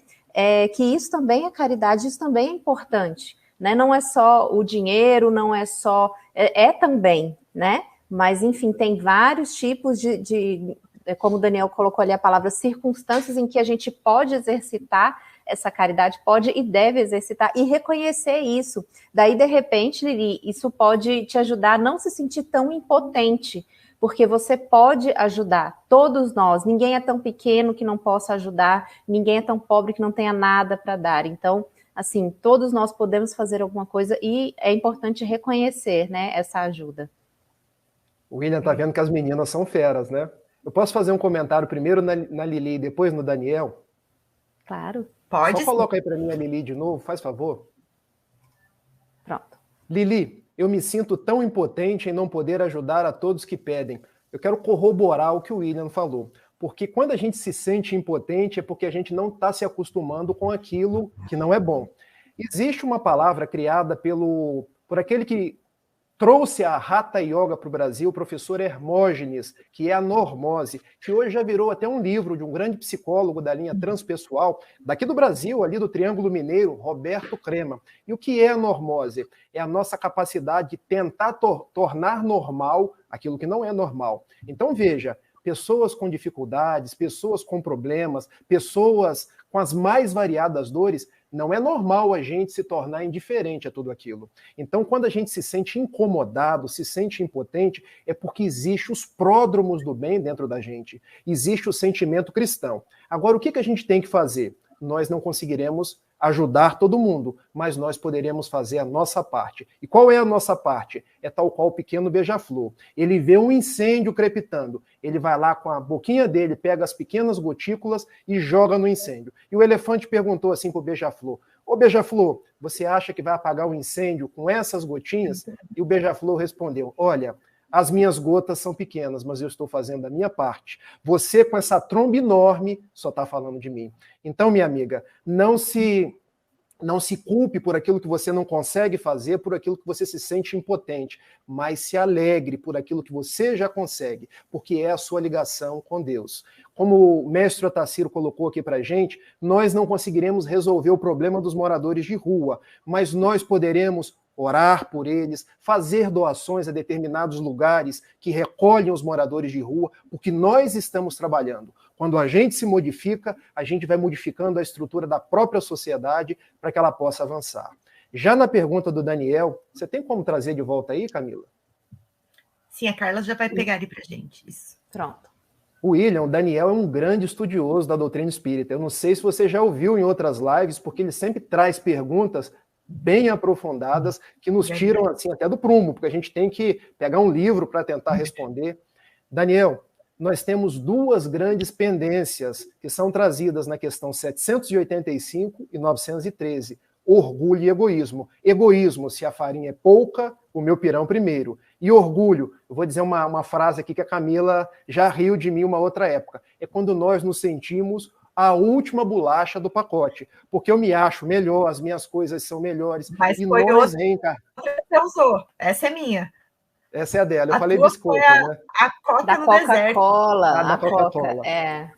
que isso também é caridade, isso também é importante, né? Não é só o dinheiro, não é só... também, né? Mas, enfim, tem vários tipos de como o Daniel colocou ali a palavra, circunstâncias em que a gente pode exercitar essa caridade, pode e deve exercitar, e reconhecer isso. Daí, de repente, Lili, isso pode te ajudar a não se sentir tão impotente, porque você pode ajudar, todos nós, ninguém é tão pequeno que não possa ajudar, ninguém é tão pobre que não tenha nada para dar. Então, assim, todos nós podemos fazer alguma coisa e é importante reconhecer, né, essa ajuda. O William tá vendo que as meninas são feras, né? Eu posso fazer um comentário primeiro na Lili e depois no Daniel? Claro. Pode Só coloca aí para mim a Lili de novo, faz favor. Pronto. Lili, eu me sinto tão impotente em não poder ajudar a todos que pedem. Eu quero corroborar o que o William falou. Porque quando a gente se sente impotente é porque a gente não está se acostumando com aquilo que não é bom. Existe uma palavra criada por aquele que trouxe a Hatha Yoga para o Brasil, o professor Hermógenes, que é a normose, que hoje já virou até um livro de um grande psicólogo da linha transpessoal, daqui do Brasil, ali do Triângulo Mineiro, Roberto Crema. E o que é a normose? É a nossa capacidade de tentar tornar normal aquilo que não é normal. Então, veja, pessoas com dificuldades, pessoas com problemas, pessoas com as mais variadas dores, não é normal a gente se tornar indiferente a tudo aquilo. Então, quando a gente se sente incomodado, se sente impotente, é porque existe os pródromos do bem dentro da gente. Existe o sentimento cristão. Agora, o que a gente tem que fazer? Nós não conseguiremos ajudar todo mundo, mas nós poderemos fazer a nossa parte. E qual é a nossa parte? É tal qual o pequeno beija-flor. Ele vê um incêndio crepitando, ele vai lá com a boquinha dele, pega as pequenas gotículas e joga no incêndio. E o elefante perguntou assim para o beija-flor: ô beija-flor, você acha que vai apagar o incêndio com essas gotinhas? E o beija-flor respondeu: olha, as minhas gotas são pequenas, mas eu estou fazendo a minha parte. Você, com essa tromba enorme, só está falando de mim. Então, minha amiga, não se culpe por aquilo que você não consegue fazer, por aquilo que você se sente impotente, mas se alegre por aquilo que você já consegue, porque é a sua ligação com Deus. Como o mestre Otacílio colocou aqui para a gente, nós não conseguiremos resolver o problema dos moradores de rua, mas nós poderemos orar por eles, fazer doações a determinados lugares que recolhem os moradores de rua, porque nós estamos trabalhando. Quando a gente se modifica, a gente vai modificando a estrutura da própria sociedade para que ela possa avançar. Já na pergunta do Daniel, você tem como trazer de volta aí, Camila? Sim, a Carla já vai pegar ali para a gente. Isso. Pronto. O Daniel é um grande estudioso da doutrina espírita. Eu não sei se você já ouviu em outras lives, porque ele sempre traz perguntas bem aprofundadas que nos tiram assim até do prumo, porque a gente tem que pegar um livro para tentar responder. Daniel, nós temos duas grandes pendências que são trazidas na questão 785 e 913, orgulho e egoísmo. Egoísmo, se a farinha é pouca, o meu pirão primeiro. E orgulho, eu vou dizer uma frase aqui que a Camila já riu de mim uma outra época, é quando nós nos sentimos a última bolacha do pacote, porque eu me acho melhor, as minhas coisas são melhores. Mas e foi nós você usou. Essa é minha. Essa é a dela. Eu falei biscoito, né? A coca da no Coca-Cola. Da Coca-Cola. É.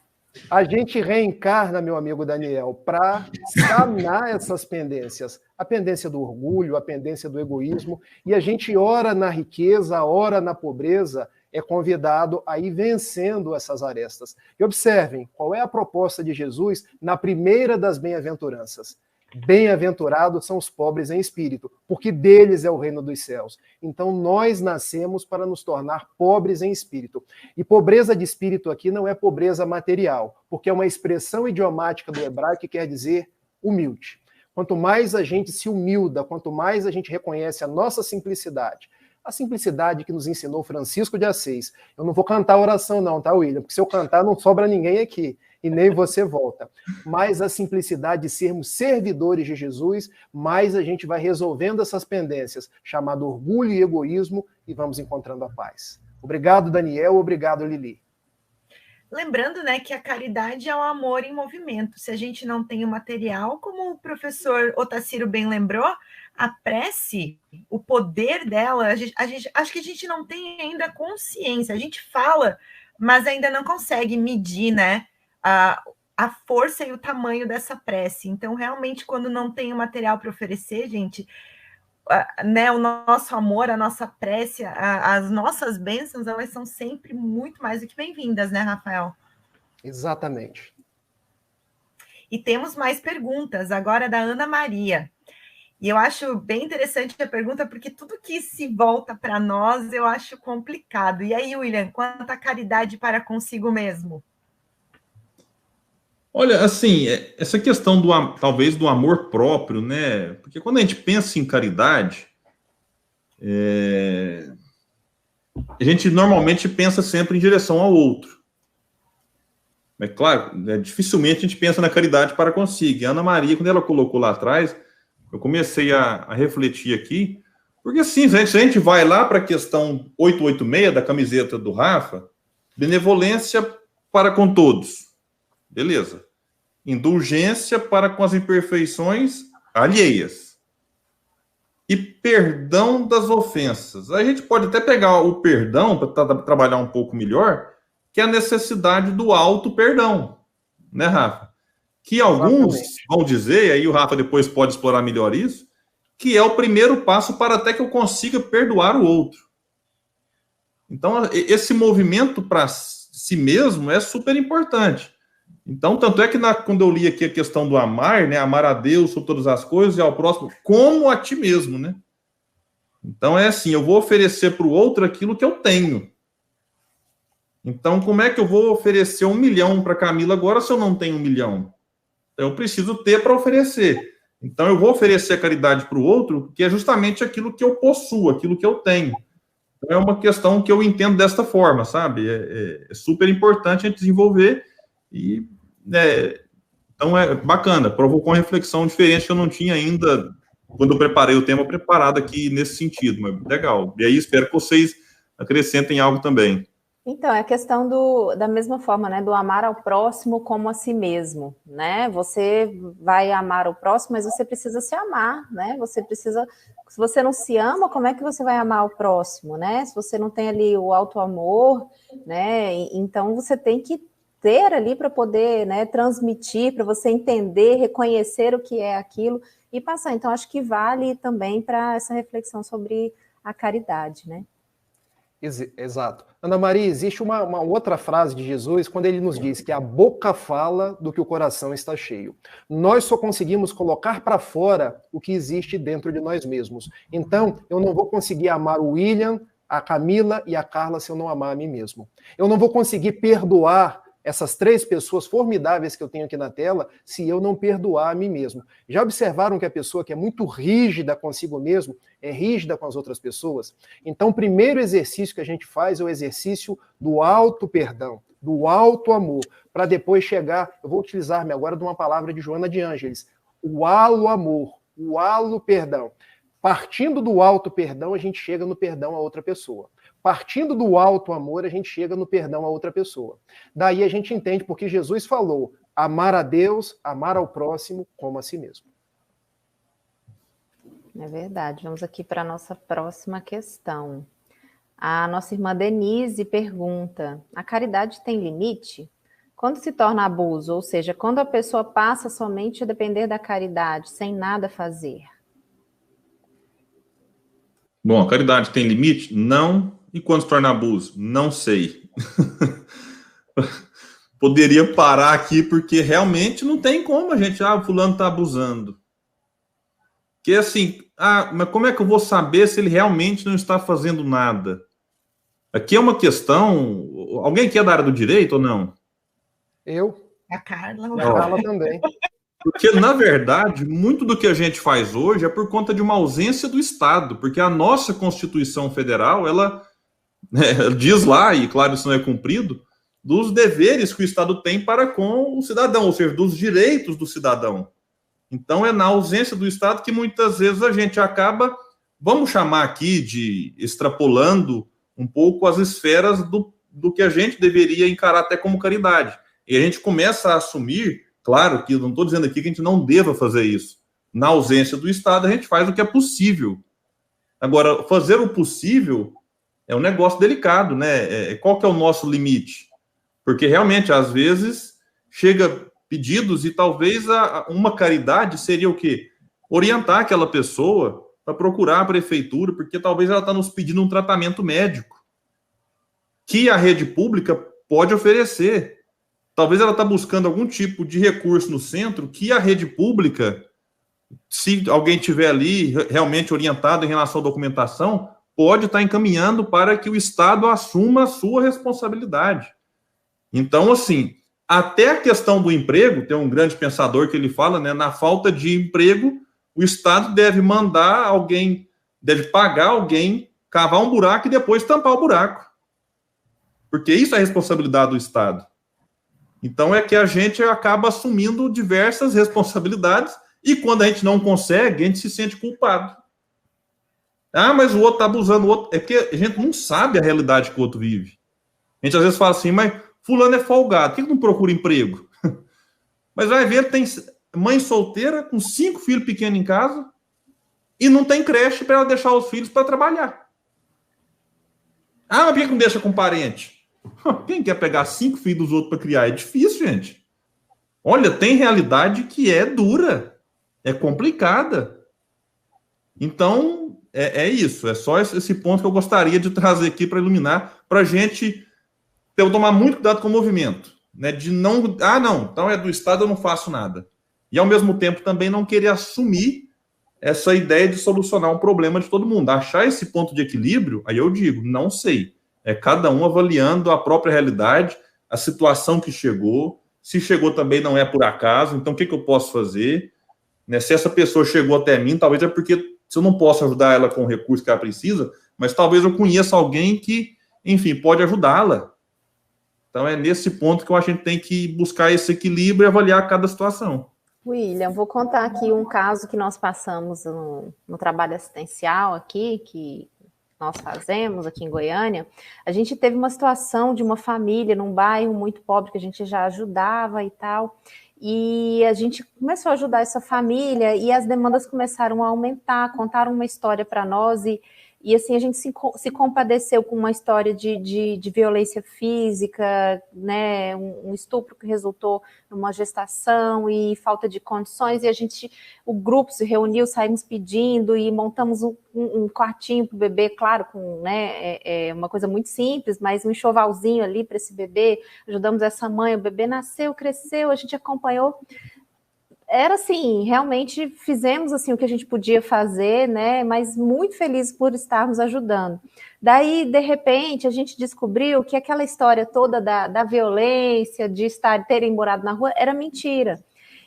A gente reencarna, meu amigo Daniel, para sanar essas pendências. A pendência do orgulho, a pendência do egoísmo. E a gente ora na riqueza, ora na pobreza, é convidado a ir vencendo essas arestas. E observem, qual é a proposta de Jesus na primeira das bem-aventuranças? Bem-aventurados são os pobres em espírito, porque deles é o reino dos céus. Então nós nascemos para nos tornar pobres em espírito. E pobreza de espírito aqui não é pobreza material, porque é uma expressão idiomática do hebraico que quer dizer humilde. Quanto mais a gente se humilda, quanto mais a gente reconhece a nossa simplicidade, a simplicidade que nos ensinou Francisco de Assis. Eu não vou cantar a oração não, tá, William? Porque se eu cantar não sobra ninguém aqui, e nem você volta. Mas a simplicidade de sermos servidores de Jesus, mais a gente vai resolvendo essas pendências, chamado orgulho e egoísmo, e vamos encontrando a paz. Obrigado, Daniel. Obrigado, Lili. Lembrando, né, que a caridade é o amor em movimento. Se a gente não tem o material, como o professor Otacílio bem lembrou, a prece, o poder dela, acho que a gente não tem ainda consciência. A gente fala, mas ainda não consegue medir, né, a força e o tamanho dessa prece. Então, realmente, quando não tem o material para oferecer, gente, né, o nosso amor, a nossa prece, as nossas bênçãos, elas são sempre muito mais do que bem-vindas, né, Rafael? Exatamente. E temos mais perguntas, agora da Ana Maria. E eu acho bem interessante a pergunta, porque tudo que se volta para nós, eu acho complicado. E aí, William, quanto à caridade para consigo mesmo? Olha, assim, essa questão talvez do amor próprio, né? Porque quando a gente pensa em caridade, a gente normalmente pensa sempre em direção ao outro. É claro, dificilmente a gente pensa na caridade para consigo. E a Ana Maria, quando ela colocou lá atrás, eu comecei a refletir aqui, porque assim, se a gente vai lá para a questão 886 da camiseta do Rafa, benevolência para com todos. Beleza. Indulgência para com as imperfeições alheias. E perdão das ofensas. A gente pode até pegar o perdão, para trabalhar um pouco melhor, que é a necessidade do auto-perdão. Né, Rafa? Que alguns vão dizer, e aí o Rafa depois pode explorar melhor isso, que é o primeiro passo para até que eu consiga perdoar o outro. Então, esse movimento para si mesmo é super importante. Então, tanto é que quando eu li aqui a questão do amar, né, amar a Deus sobre todas as coisas e ao próximo, como a ti mesmo, né? Então, é assim, eu vou oferecer para o outro aquilo que eu tenho. Então, como é que eu vou oferecer 1 milhão para Camila agora se eu não tenho 1 milhão? Eu preciso ter para oferecer. Então, eu vou oferecer a caridade para o outro, que é justamente aquilo que eu possuo, aquilo que eu tenho. Então, é uma questão que eu entendo desta forma, sabe? É super importante a gente desenvolver e, então, é bacana. Provocou uma reflexão diferente que eu não tinha ainda, quando eu preparei o tema, preparado aqui nesse sentido. Mas legal. E aí, espero que vocês acrescentem algo também. Então, é a questão da mesma forma, né, do amar ao próximo como a si mesmo, né? Você vai amar o próximo, mas você precisa se amar, né? Você precisa, se você não se ama, como é que você vai amar o próximo, né? Se você não tem ali o auto-amor, né? Então, você tem que ter ali para poder, né, transmitir, para você entender, reconhecer o que é aquilo e passar. Então, acho que vale também para essa reflexão sobre a caridade, né? Exato. Ana Maria, existe uma outra frase de Jesus quando ele nos diz que a boca fala do que o coração está cheio. Nós só conseguimos colocar para fora o que existe dentro de nós mesmos. Então, eu não vou conseguir amar o William, a Camila e a Carla se eu não amar a mim mesmo. Eu não vou conseguir perdoar essas 3 pessoas formidáveis que eu tenho aqui na tela, se eu não perdoar a mim mesmo. Já observaram que a pessoa que é muito rígida consigo mesmo, é rígida com as outras pessoas? Então, o primeiro exercício que a gente faz é o exercício do auto-perdão, do auto-amor, para depois chegar, eu vou utilizar-me agora de uma palavra de Joana de Ângeles, o halo-amor, o halo-perdão. Partindo do auto-perdão, a gente chega no perdão a outra pessoa. Partindo do alto amor, a gente chega no perdão a outra pessoa. Daí a gente entende porque Jesus falou amar a Deus, amar ao próximo como a si mesmo. É verdade. Vamos aqui para a nossa próxima questão. A nossa irmã Denise pergunta: a caridade tem limite? Quando se torna abuso, ou seja, quando a pessoa passa somente a depender da caridade, sem nada fazer? Bom, a caridade tem limite? Não. E quando se torna abuso? Não sei. Poderia parar aqui, porque realmente não tem como a gente... o fulano está abusando. Porque assim... mas como é que eu vou saber se ele realmente não está fazendo nada? Aqui é uma questão... Alguém aqui é da área do direito ou não? Eu. A Carla. A Carla também. Porque, na verdade, muito do que a gente faz hoje é por conta de uma ausência do Estado. Porque a nossa Constituição Federal, ela diz lá, e claro, isso não é cumprido, dos deveres que o Estado tem para com o cidadão, ou seja, dos direitos do cidadão. Então, é na ausência do Estado que muitas vezes a gente acaba, vamos chamar aqui de extrapolando um pouco as esferas do que a gente deveria encarar até como caridade. E a gente começa a assumir, claro que eu não estou dizendo aqui que a gente não deva fazer isso. Na ausência do Estado, a gente faz o que é possível. Agora, fazer o possível é um negócio delicado, né? Qual que é o nosso limite? Porque realmente, às vezes, chega pedidos e talvez uma caridade seria o quê? Orientar aquela pessoa para procurar a prefeitura, porque talvez ela está nos pedindo um tratamento médico que a rede pública pode oferecer. Talvez ela está buscando algum tipo de recurso no centro que a rede pública, se alguém tiver ali realmente orientado em relação à documentação, pode estar encaminhando para que o Estado assuma a sua responsabilidade. Então, assim, até a questão do emprego, tem um grande pensador que ele fala, né, na falta de emprego, o Estado deve mandar alguém, deve pagar alguém, cavar um buraco e depois tampar o buraco. Porque isso é responsabilidade do Estado. Então é que a gente acaba assumindo diversas responsabilidades e quando a gente não consegue, a gente se sente culpado. Ah, mas o outro está abusando, o outro... É porque a gente não sabe a realidade que o outro vive. A gente às vezes fala assim, mas fulano é folgado, por que não procura emprego? Mas vai ver, tem mãe solteira com 5 filhos pequenos em casa e não tem creche para ela deixar os filhos para trabalhar. Ah, mas por que não deixa com parente? Quem quer pegar 5 filhos dos outros para criar? É difícil, gente. Olha, tem realidade que é dura, é complicada. Então, é isso. É só esse ponto que eu gostaria de trazer aqui para iluminar, para a gente tomar muito cuidado com o movimento. Né, de não... Ah, não, então é do Estado, eu não faço nada. E, ao mesmo tempo, também não querer assumir essa ideia de solucionar um problema de todo mundo. Achar esse ponto de equilíbrio, aí eu digo, não sei. É cada um avaliando a própria realidade, a situação que chegou. Se chegou também não é por acaso, então o que eu posso fazer? Né, se essa pessoa chegou até mim, talvez é porque se eu não posso ajudar ela com o recurso que ela precisa, mas talvez eu conheça alguém que, enfim, pode ajudá-la. Então é nesse ponto que eu acho que a gente tem que buscar esse equilíbrio e avaliar cada situação. William, vou contar aqui um caso que nós passamos no trabalho assistencial aqui, que nós fazemos aqui em Goiânia. A gente teve uma situação de uma família num bairro muito pobre que a gente já ajudava e tal, e a gente começou a ajudar essa família e as demandas começaram a aumentar, contaram uma história para nós e assim, a gente se compadeceu com uma história de violência física, né, um estupro que resultou numa gestação e falta de condições, e o grupo se reuniu, saímos pedindo e montamos um quartinho para o bebê, claro, com, né, uma coisa muito simples, mas um enxovalzinho ali para esse bebê, ajudamos essa mãe, o bebê nasceu, cresceu, a gente acompanhou. Era assim, realmente fizemos assim o que a gente podia fazer, né? Mas muito felizes por estarmos ajudando. Daí, de repente, a gente descobriu que aquela história toda da violência, de terem morado na rua, era mentira.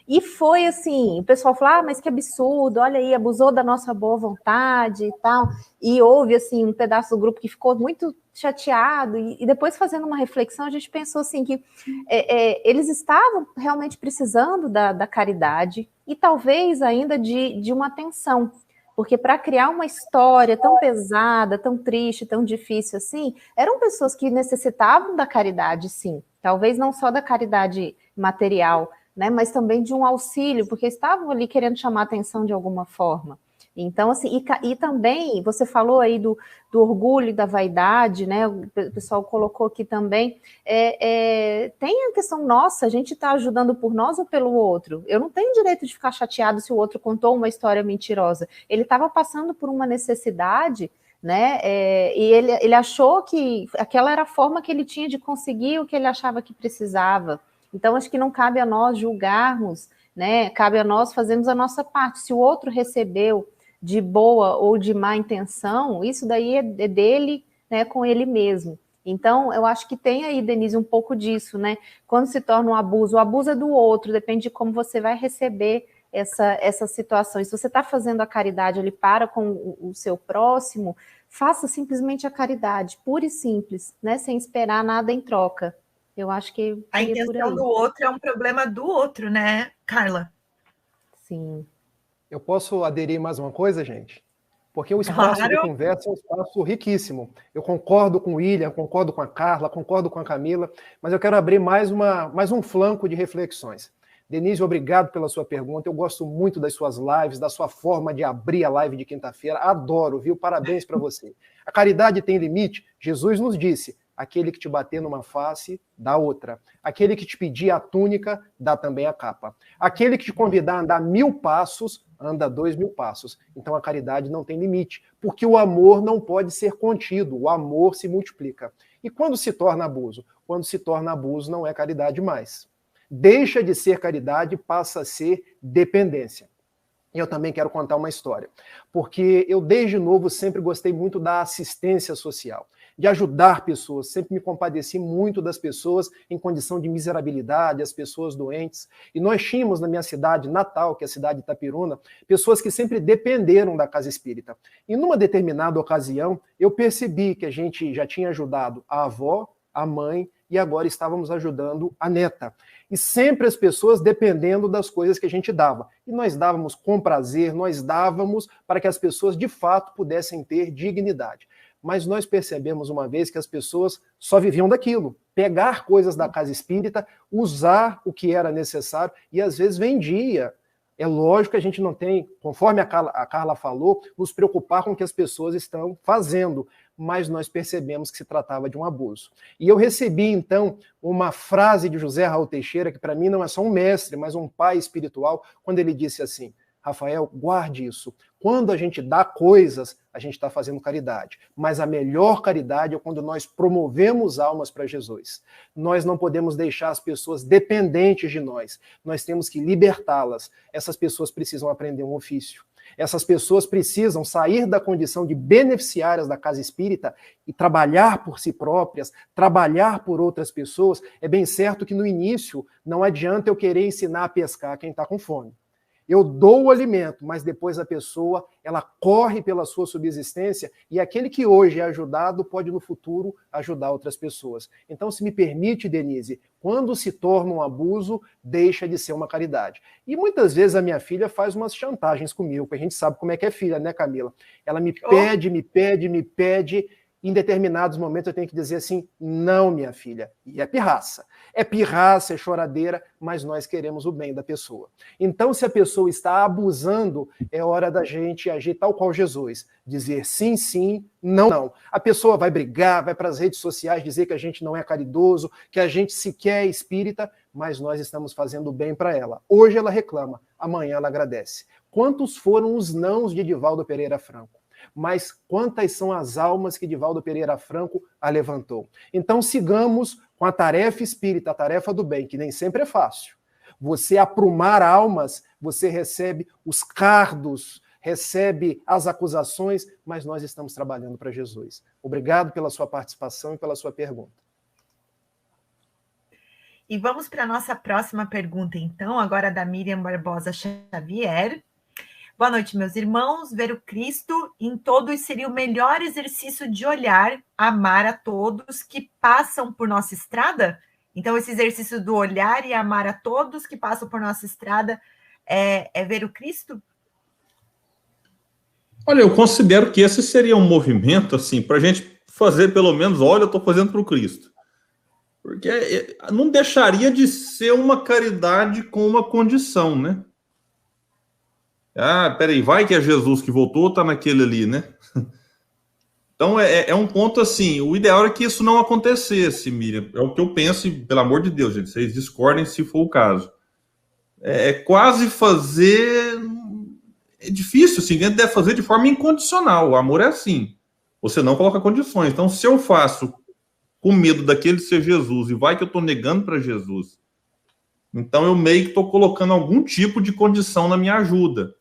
E foi assim, o pessoal falou, mas que absurdo, olha aí, abusou da nossa boa vontade e tal. E houve, assim, um pedaço do grupo que ficou muito chateado. E depois, fazendo uma reflexão, a gente pensou, assim, que eles estavam realmente precisando da caridade e talvez ainda de uma atenção. Porque para criar uma história tão pesada, tão triste, tão difícil assim, eram pessoas que necessitavam da caridade, sim. Talvez não só da caridade material, né, mas também de um auxílio, porque estavam ali querendo chamar atenção de alguma forma. Então, assim, e também, você falou aí do orgulho e da vaidade, né, o pessoal colocou aqui também, tem a questão nossa, a gente está ajudando por nós ou pelo outro? Eu não tenho direito de ficar chateado se o outro contou uma história mentirosa. Ele estava passando por uma necessidade, né, e ele achou que aquela era a forma que ele tinha de conseguir o que ele achava que precisava. Então, acho que não cabe a nós julgarmos, né? Cabe a nós fazermos a nossa parte. Se o outro recebeu de boa ou de má intenção, isso daí é dele, né, com ele mesmo. Então, eu acho que tem aí, Denise, um pouco disso, né? Quando se torna um abuso, o abuso é do outro, depende de como você vai receber essa situação. E se você está fazendo a caridade ali para com o seu próximo, faça simplesmente a caridade, pura e simples, né? Sem esperar nada em troca. Eu acho que a intenção do outro é um problema do outro, né, Carla? Sim. Eu posso aderir mais uma coisa, gente? Porque o espaço de conversa é um espaço riquíssimo. Eu concordo com o William, concordo com a Carla, concordo com a Camila, mas eu quero abrir mais um flanco de reflexões. Denise, obrigado pela sua pergunta. Eu gosto muito das suas lives, da sua forma de abrir a live de quinta-feira. Adoro, viu? Parabéns para você. A caridade tem limite? Jesus nos disse: aquele que te bater numa face, dá outra. Aquele que te pedir a túnica, dá também a capa. Aquele que te convidar a andar 1000 passos, anda 2000 passos. Então a caridade não tem limite, porque o amor não pode ser contido, o amor se multiplica. E quando se torna abuso? Quando se torna abuso, não é caridade mais. Deixa de ser caridade, passa a ser dependência. E eu também quero contar uma história, porque eu desde novo sempre gostei muito da assistência social. de ajudar pessoas. Sempre me compadeci muito das pessoas em condição de miserabilidade, as pessoas doentes. E nós tínhamos na minha cidade natal, que é a cidade de Itapiruna, pessoas que sempre dependeram da casa espírita. E numa determinada ocasião, eu percebi que a gente já tinha ajudado a avó, a mãe, e agora estávamos ajudando a neta. E sempre as pessoas dependendo das coisas que a gente dava. E nós dávamos com prazer, nós dávamos para que as pessoas de fato pudessem ter dignidade. Mas nós percebemos uma vez que as pessoas só viviam daquilo. Pegar coisas da casa espírita, usar o que era necessário e às vezes vendia. É lógico que a gente não tem, conforme a Carla falou, nos preocupar com o que as pessoas estão fazendo, mas nós percebemos que se tratava de um abuso. E eu recebi, então, uma frase de José Raul Teixeira, que para mim não é só um mestre, mas um pai espiritual, quando ele disse assim: Rafael, guarde isso. Quando a gente dá coisas, a gente está fazendo caridade. Mas a melhor caridade é quando nós promovemos almas para Jesus. Nós não podemos deixar as pessoas dependentes de nós. Nós temos que libertá-las. Essas pessoas precisam aprender um ofício. Essas pessoas precisam sair da condição de beneficiárias da casa espírita e trabalhar por si próprias, trabalhar por outras pessoas. É bem certo que no início não adianta eu querer ensinar a pescar quem está com fome. Eu dou o alimento, mas depois a pessoa, ela corre pela sua subsistência e aquele que hoje é ajudado pode no futuro ajudar outras pessoas. Então, se me permite, Denise, quando se torna um abuso, deixa de ser uma caridade. E muitas vezes a minha filha faz umas chantagens comigo, porque a gente sabe como é que é filha, né, Camila? Ela me pede, me pede. Em determinados momentos eu tenho que dizer assim: não, minha filha. E é pirraça, é choradeira, mas nós queremos o bem da pessoa. Então, se a pessoa está abusando, é hora da gente agir tal qual Jesus. Dizer sim, sim, não, não. A pessoa vai brigar, vai para as redes sociais dizer que a gente não é caridoso, que a gente sequer é espírita, mas nós estamos fazendo bem para ela. Hoje ela reclama, amanhã ela agradece. Quantos foram os nãos de Divaldo Pereira Franco? Mas quantas são as almas que Divaldo Pereira Franco a levantou? Então sigamos com a tarefa espírita, a tarefa do bem, que nem sempre é fácil. Você aprumar almas, você recebe os cardos, recebe as acusações, mas nós estamos trabalhando para Jesus. Obrigado pela sua participação e pela sua pergunta. E vamos para a nossa próxima pergunta, então, agora da Miriam Barbosa Xavier. Boa noite, meus irmãos. Ver o Cristo em todos seria o melhor exercício de olhar, amar a todos que passam por nossa estrada? Então, esse exercício do olhar e amar a todos que passam por nossa estrada é ver o Cristo? Olha, eu considero que esse seria um movimento, assim, para a gente fazer pelo menos, olha, eu estou fazendo para o Cristo. Porque não deixaria de ser uma caridade com uma condição, né? Ah, peraí, vai que é Jesus que voltou, tá naquele ali, né? Então, é um ponto assim, o ideal é que isso não acontecesse, Miriam. É o que eu penso, e, pelo amor de Deus, gente, vocês discordem se for o caso. É quase fazer... É difícil, assim, a gente deve fazer de forma incondicional. O amor é assim. Você não coloca condições. Então, se eu faço com medo daquele ser Jesus, e vai que eu estou negando para Jesus, então eu meio que estou colocando algum tipo de condição na minha ajuda.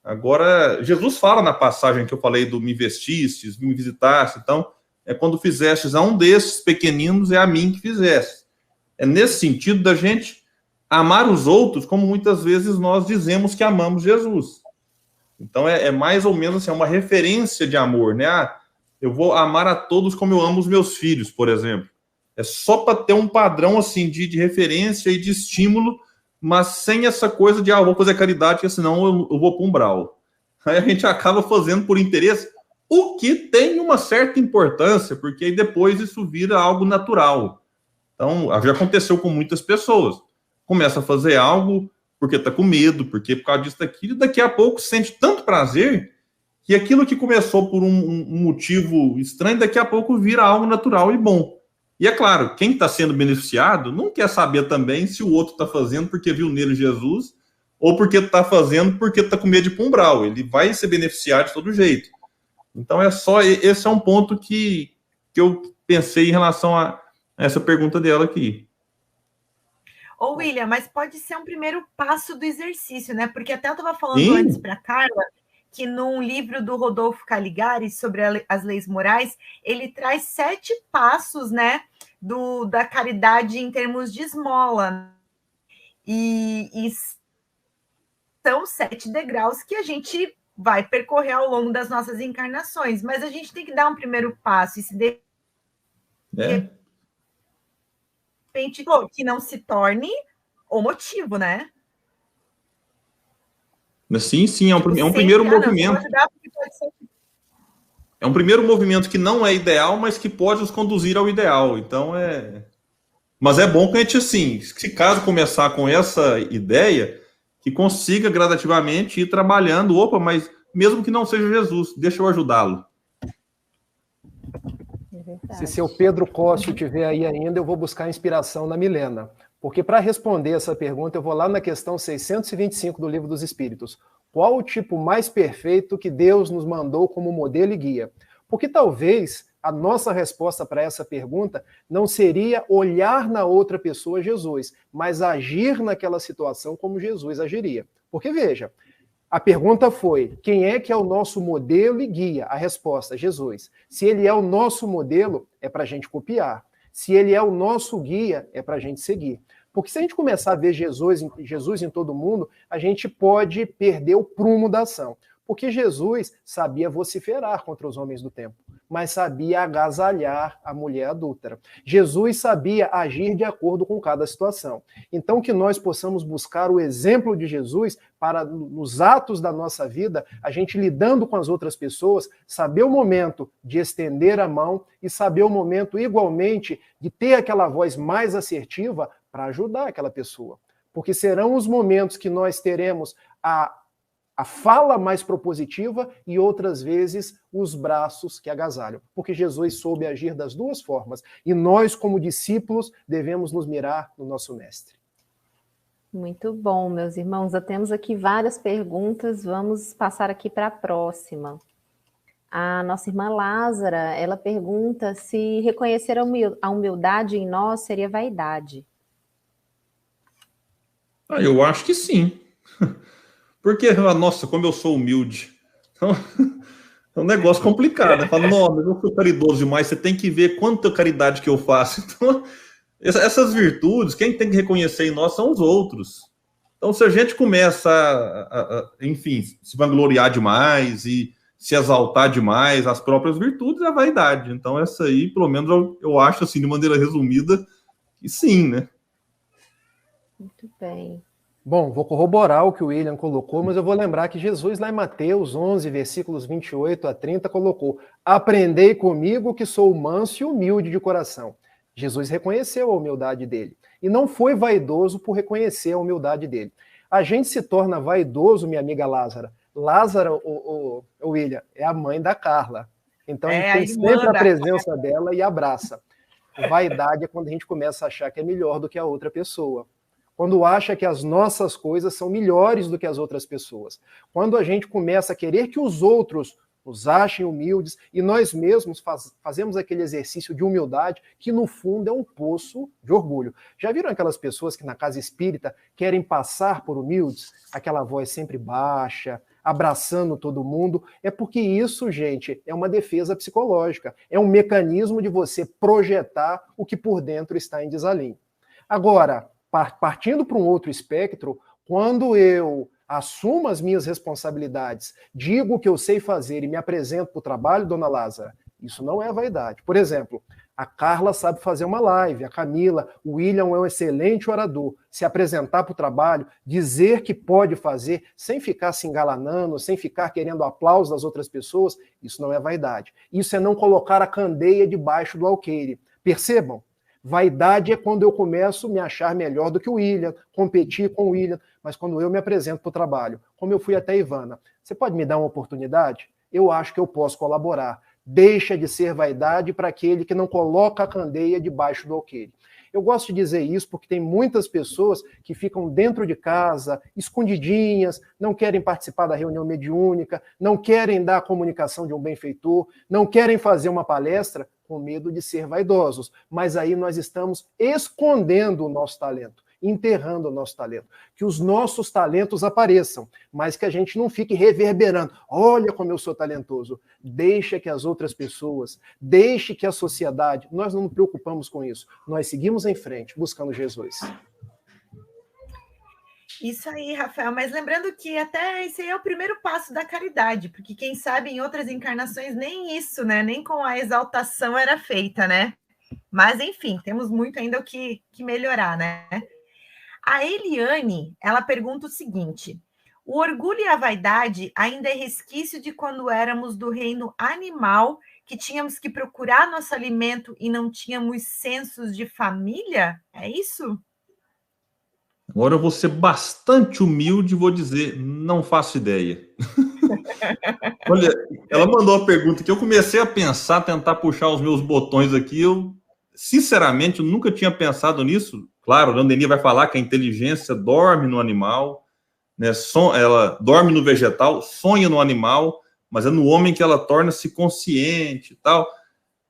Agora, Jesus fala na passagem que eu falei do me vestistes, me visitaste, então, é quando fizestes a um desses pequeninos, é a mim que fizeste. É nesse sentido da gente amar os outros, como muitas vezes nós dizemos que amamos Jesus. Então, é mais ou menos assim, uma referência de amor, né? Ah, eu vou amar a todos como eu amo os meus filhos, por exemplo. É só para ter um padrão assim de referência e de estímulo, mas sem essa coisa de, vou fazer caridade, porque senão eu vou para um umbral. Aí a gente acaba fazendo por interesse, o que tem uma certa importância, porque aí depois isso vira algo natural. Então, já aconteceu com muitas pessoas. Começa a fazer algo porque está com medo, porque por causa disso daquilo, e daqui a pouco sente tanto prazer que aquilo que começou por um motivo estranho, daqui a pouco vira algo natural e bom. E é claro, quem está sendo beneficiado não quer saber também se o outro está fazendo porque viu nele Jesus ou porque está fazendo porque está com medo de ir para um umbral. Ele vai ser beneficiado de todo jeito. Então, esse é um ponto que eu pensei em relação a essa pergunta dela aqui. Ô, William, mas pode ser um primeiro passo do exercício, né? Porque até eu estava falando antes para a Carla que num livro do Rodolfo Caligari, sobre as leis morais, ele traz 7 passos, né, da caridade em termos de esmola. E são 7 degraus que a gente vai percorrer ao longo das nossas encarnações, mas a gente tem que dar um primeiro passo, e se de repente que não se torne o motivo, né? Sim, é um primeiro movimento. É um primeiro movimento que não é ideal, mas que pode nos conduzir ao ideal. Então Mas é bom que a gente, assim, se caso começar com essa ideia, que consiga gradativamente ir trabalhando. Opa, mas mesmo que não seja Jesus, deixa eu ajudá-lo. Se seu Pedro Costa estiver aí ainda, eu vou buscar inspiração na Milena. Porque para responder essa pergunta, eu vou lá na questão 625 do Livro dos Espíritos. Qual o tipo mais perfeito que Deus nos mandou como modelo e guia? Porque talvez a nossa resposta para essa pergunta não seria olhar na outra pessoa Jesus, mas agir naquela situação como Jesus agiria. Porque veja, a pergunta foi, quem é que é o nosso modelo e guia? A resposta, Jesus. Se ele é o nosso modelo, é para a gente copiar. Se ele é o nosso guia, é para a gente seguir. Porque se a gente começar a ver Jesus em todo mundo, a gente pode perder o prumo da ação. Porque Jesus sabia vociferar contra os homens do tempo, mas sabia agasalhar a mulher adúltera. Jesus sabia agir de acordo com cada situação. Então, que nós possamos buscar o exemplo de Jesus para, nos atos da nossa vida, a gente lidando com as outras pessoas, saber o momento de estender a mão e saber o momento, igualmente, de ter aquela voz mais assertiva para ajudar aquela pessoa. Porque serão os momentos que nós teremos a fala mais propositiva e outras vezes os braços que agasalham. Porque Jesus soube agir das duas formas. E nós, como discípulos, devemos nos mirar no nosso mestre. Muito bom, meus irmãos. Já temos aqui várias perguntas. Vamos passar aqui para a próxima. A nossa irmã Lázara, ela pergunta se reconhecer a humildade em nós seria vaidade. Eu acho que sim. Porque, nossa, como eu sou humilde. Então, é um negócio complicado. Né? Fala, não, mas eu sou caridoso demais, você tem que ver quanta caridade que eu faço. Então, essas virtudes, quem tem que reconhecer em nós são os outros. Então, se a gente começa enfim, se vangloriar demais e se exaltar demais, as próprias virtudes é a vaidade. Então, essa aí, pelo menos, eu acho, assim, de maneira resumida, que sim, né? Muito bem. Bom, vou corroborar o que o William colocou, mas eu vou lembrar que Jesus, lá em Mateus 11, versículos 28 a 30, colocou: aprendei comigo que sou manso e humilde de coração. Jesus reconheceu a humildade dele. E não foi vaidoso por reconhecer a humildade dele. A gente se torna vaidoso, minha amiga Lázara. Lázara, o William, é a mãe da Carla. Então a gente tem sempre a presença dela e abraça. Vaidade é quando a gente começa a achar que é melhor do que a outra pessoa. Quando acha que as nossas coisas são melhores do que as outras pessoas. Quando a gente começa a querer que os outros nos achem humildes e nós mesmos fazemos aquele exercício de humildade que, no fundo, é um poço de orgulho. Já viram aquelas pessoas que na casa espírita querem passar por humildes? Aquela voz sempre baixa, abraçando todo mundo. É porque isso, gente, é uma defesa psicológica. É um mecanismo de você projetar o que por dentro está em desalinho. Agora, partindo para um outro espectro, quando eu assumo as minhas responsabilidades, digo o que eu sei fazer e me apresento para o trabalho, dona Lázara, isso não é vaidade. Por exemplo, a Carla sabe fazer uma live, a Camila, o William é um excelente orador. Se apresentar para o trabalho, dizer que pode fazer, sem ficar se engalanando, sem ficar querendo aplausos das outras pessoas, isso não é vaidade. Isso é não colocar a candeia debaixo do alqueire. Percebam? Vaidade é quando eu começo a me achar melhor do que o William, competir com o William, mas quando eu me apresento para o trabalho, como eu fui até a Ivana, você pode me dar uma oportunidade? Eu acho que eu posso colaborar. Deixa de ser vaidade para aquele que não coloca a candeia debaixo do alqueire. Eu gosto de dizer isso porque tem muitas pessoas que ficam dentro de casa, escondidinhas, não querem participar da reunião mediúnica, não querem dar a comunicação de um benfeitor, não querem fazer uma palestra com medo de ser vaidosos. Mas aí nós estamos escondendo o nosso talento. enterrando o nosso talento. Que os nossos talentos apareçam, mas que a gente não fique reverberando. Olha como eu sou talentoso. Deixa que as outras pessoas, deixe que a sociedade, nós não nos preocupamos com isso. Nós seguimos em frente, buscando Jesus. Isso aí, Rafael, mas lembrando que até esse aí é o primeiro passo da caridade, porque quem sabe em outras encarnações nem isso, né? Nem com a exaltação era feita, né? Mas, enfim, temos muito ainda o que melhorar, né? A Eliane, ela pergunta o seguinte: o orgulho e a vaidade ainda é resquício de quando éramos do reino animal, que tínhamos que procurar nosso alimento e não tínhamos sensos de família? É isso? Agora eu vou ser bastante humilde e vou dizer, não faço ideia. Olha, ela mandou uma pergunta que eu comecei a pensar, tentar puxar os meus botões aqui. Eu, sinceramente, eu nunca tinha pensado nisso. Claro, a Landenia vai falar que a inteligência dorme no animal, né? Ela dorme no vegetal, sonha no animal, mas é no homem que ela torna-se consciente e tal.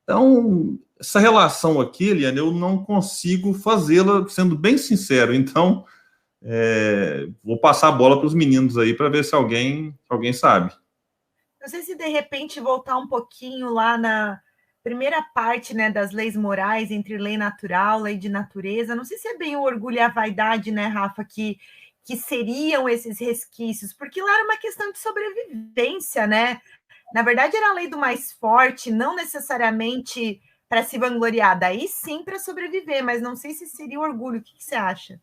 Então, essa relação aqui, Eliane, eu não consigo fazê-la, sendo bem sincero. Então, vou passar a bola para os meninos aí para ver se alguém sabe. Não sei se de repente voltar um pouquinho lá na primeira parte, né, das leis morais, entre lei natural, lei de natureza. Não sei se é bem o orgulho e a vaidade, né, Rafa, que seriam esses resquícios, porque lá era uma questão de sobrevivência, né? Na verdade, era a lei do mais forte, não necessariamente para se vangloriar, daí sim para sobreviver, mas não sei se seria o orgulho. O que você acha?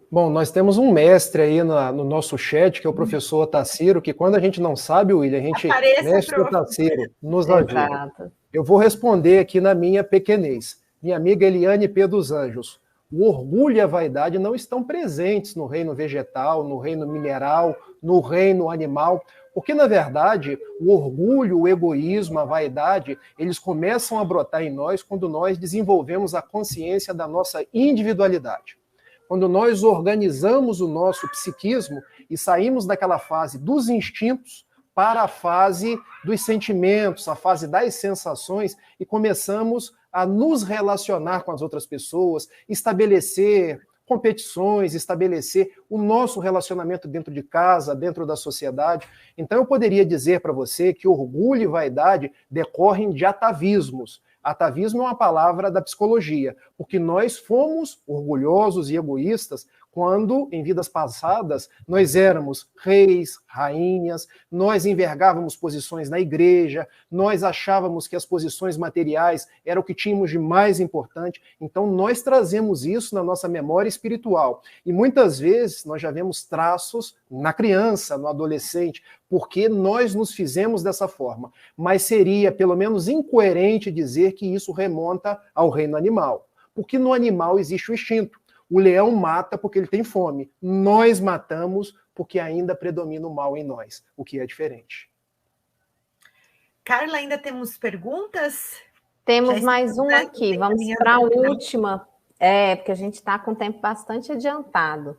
Bom, nós temos um mestre aí no nosso chat, que é o professor Otacílio, que quando a gente não sabe, William, a gente, mestre Otacílio, nos ajuda. Exato. Eu vou responder aqui na minha pequenez. Minha amiga Eliane P. dos Anjos. O orgulho e a vaidade não estão presentes no reino vegetal, no reino mineral, no reino animal, porque, na verdade, o orgulho, o egoísmo, a vaidade, eles começam a brotar em nós quando nós desenvolvemos a consciência da nossa individualidade. Quando nós organizamos o nosso psiquismo e saímos daquela fase dos instintos para a fase dos sentimentos, a fase das sensações, e começamos a nos relacionar com as outras pessoas, estabelecer competições, estabelecer o nosso relacionamento dentro de casa, dentro da sociedade. Então eu poderia dizer para você que orgulho e vaidade decorrem de atavismos. Atavismo é uma palavra da psicologia, porque nós fomos orgulhosos e egoístas quando, em vidas passadas, nós éramos reis, rainhas, nós envergávamos posições na igreja, nós achávamos que as posições materiais eram o que tínhamos de mais importante, então nós trazemos isso na nossa memória espiritual. E muitas vezes nós já vemos traços na criança, no adolescente, porque nós nos fizemos dessa forma. Mas seria, pelo menos, incoerente dizer que isso remonta ao reino animal, porque no animal existe o instinto. O leão mata porque ele tem fome. Nós matamos porque ainda predomina o mal em nós, o que é diferente. Carla, ainda temos perguntas? Temos mais uma aqui. Vamos para a última, porque a gente está com o tempo bastante adiantado.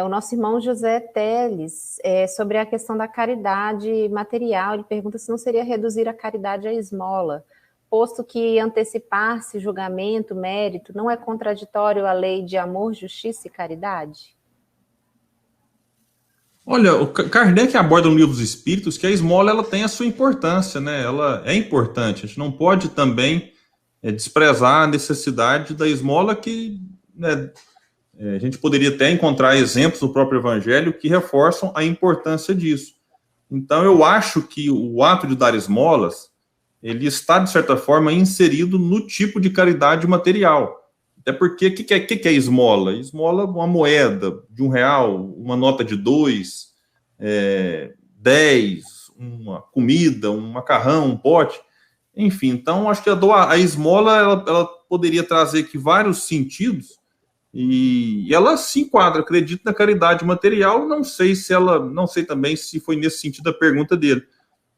O nosso irmão José Teles, sobre a questão da caridade material, ele pergunta se não seria reduzir a caridade à esmola, posto que antecipar-se julgamento, mérito, não é contraditório à lei de amor, justiça e caridade? Olha, o Kardec aborda no Livro dos Espíritos que a esmola ela tem a sua importância, né? Ela é importante. A gente não pode também desprezar a necessidade da esmola, que, né, a gente poderia até encontrar exemplos no próprio Evangelho que reforçam a importância disso. Então, eu acho que o ato de dar esmolas ele está, de certa forma, inserido no tipo de caridade material. Até porque, o que é esmola? Esmola é uma moeda de R$1, uma nota de 2, 10, uma comida, um macarrão, um pote. Enfim, então, acho que a esmola ela poderia trazer aqui vários sentidos e ela se enquadra, acredito, na caridade material. Não sei também se foi nesse sentido a pergunta dele.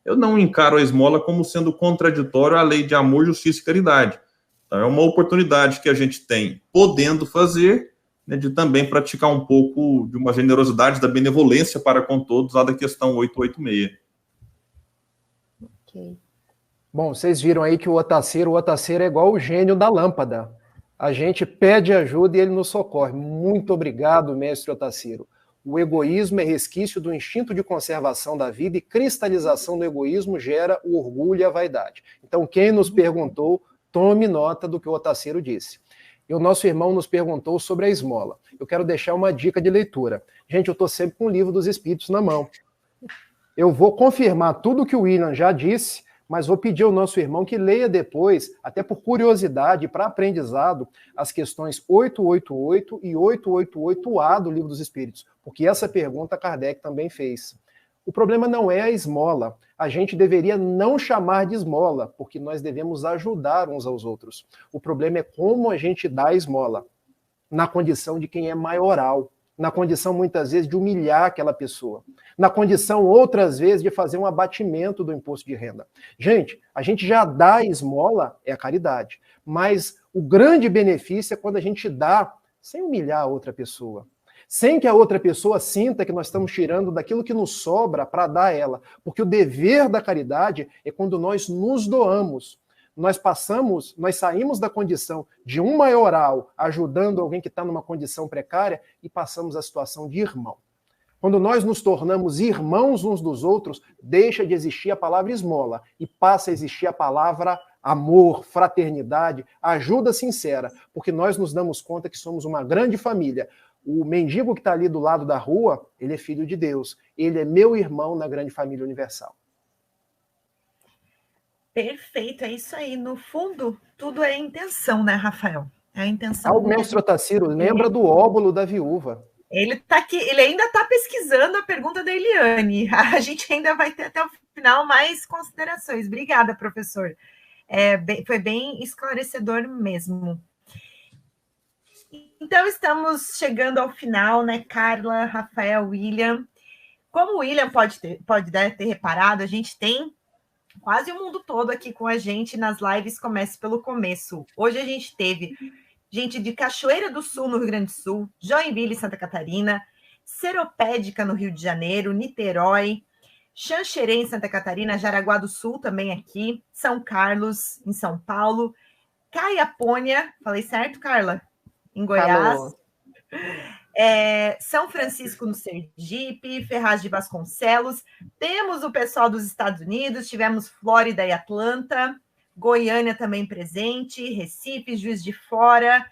Eu não encaro a esmola como sendo contraditório à lei de amor, justiça e caridade. Então, é uma oportunidade que a gente tem, podendo fazer, né, de também praticar um pouco de uma generosidade, da benevolência para com todos, lá da questão 886. Ok. Bom, vocês viram aí que o Otacílio é igual o gênio da lâmpada. A gente pede ajuda e ele nos socorre. Muito obrigado, mestre Otacílio. O egoísmo é resquício do instinto de conservação da vida e cristalização do egoísmo gera o orgulho e a vaidade. Então, quem nos perguntou, tome nota do que o Otacílio disse. E o nosso irmão nos perguntou sobre a esmola. Eu quero deixar uma dica de leitura. Gente, eu estou sempre com o Livro dos Espíritos na mão. Eu vou confirmar tudo que o William já disse, mas vou pedir ao nosso irmão que leia depois, até por curiosidade, para aprendizado, as questões 888 e 888A do Livro dos Espíritos, porque essa pergunta Kardec também fez. O problema não é a esmola. A gente deveria não chamar de esmola, porque nós devemos ajudar uns aos outros. O problema é como a gente dá a esmola, na condição de quem é maioral, na condição, muitas vezes, de humilhar aquela pessoa, na condição, outras vezes, de fazer um abatimento do imposto de renda. Gente, a gente já dá a esmola, é a caridade, mas o grande benefício é quando a gente dá sem humilhar a outra pessoa, sem que a outra pessoa sinta que nós estamos tirando daquilo que nos sobra para dar a ela, porque o dever da caridade é quando nós nos doamos. Nós saímos da condição de um maioral ajudando alguém que está numa condição precária e passamos a situação de irmão. Quando nós nos tornamos irmãos uns dos outros, deixa de existir a palavra esmola e passa a existir a palavra amor, fraternidade, ajuda sincera, porque nós nos damos conta que somos uma grande família. O mendigo que está ali do lado da rua, ele é filho de Deus. Ele é meu irmão na grande família universal. Perfeito, é isso aí. No fundo, tudo é intenção, né, Rafael? É a intenção. O mestre Otacílio lembra do óbolo da viúva. Ele tá aqui, ele ainda está pesquisando a pergunta da Eliane. A gente ainda vai ter até o final mais considerações. Obrigada, professor. Foi bem esclarecedor mesmo. Então, estamos chegando ao final, né, Carla, Rafael, William. Como o William pode ter reparado, a gente tem quase o mundo todo aqui com a gente nas lives Comece pelo Começo. Hoje a gente teve gente de Cachoeira do Sul, no Rio Grande do Sul, Joinville, Santa Catarina, Seropédica, no Rio de Janeiro, Niterói, Xanxerê, em Santa Catarina, Jaraguá do Sul, também aqui, São Carlos, em São Paulo, Caiapônia, falei certo, Carla? Em Goiás, São Francisco, no Sergipe, Ferraz de Vasconcelos, temos o pessoal dos Estados Unidos, tivemos Flórida e Atlanta, Goiânia também presente, Recife, Juiz de Fora,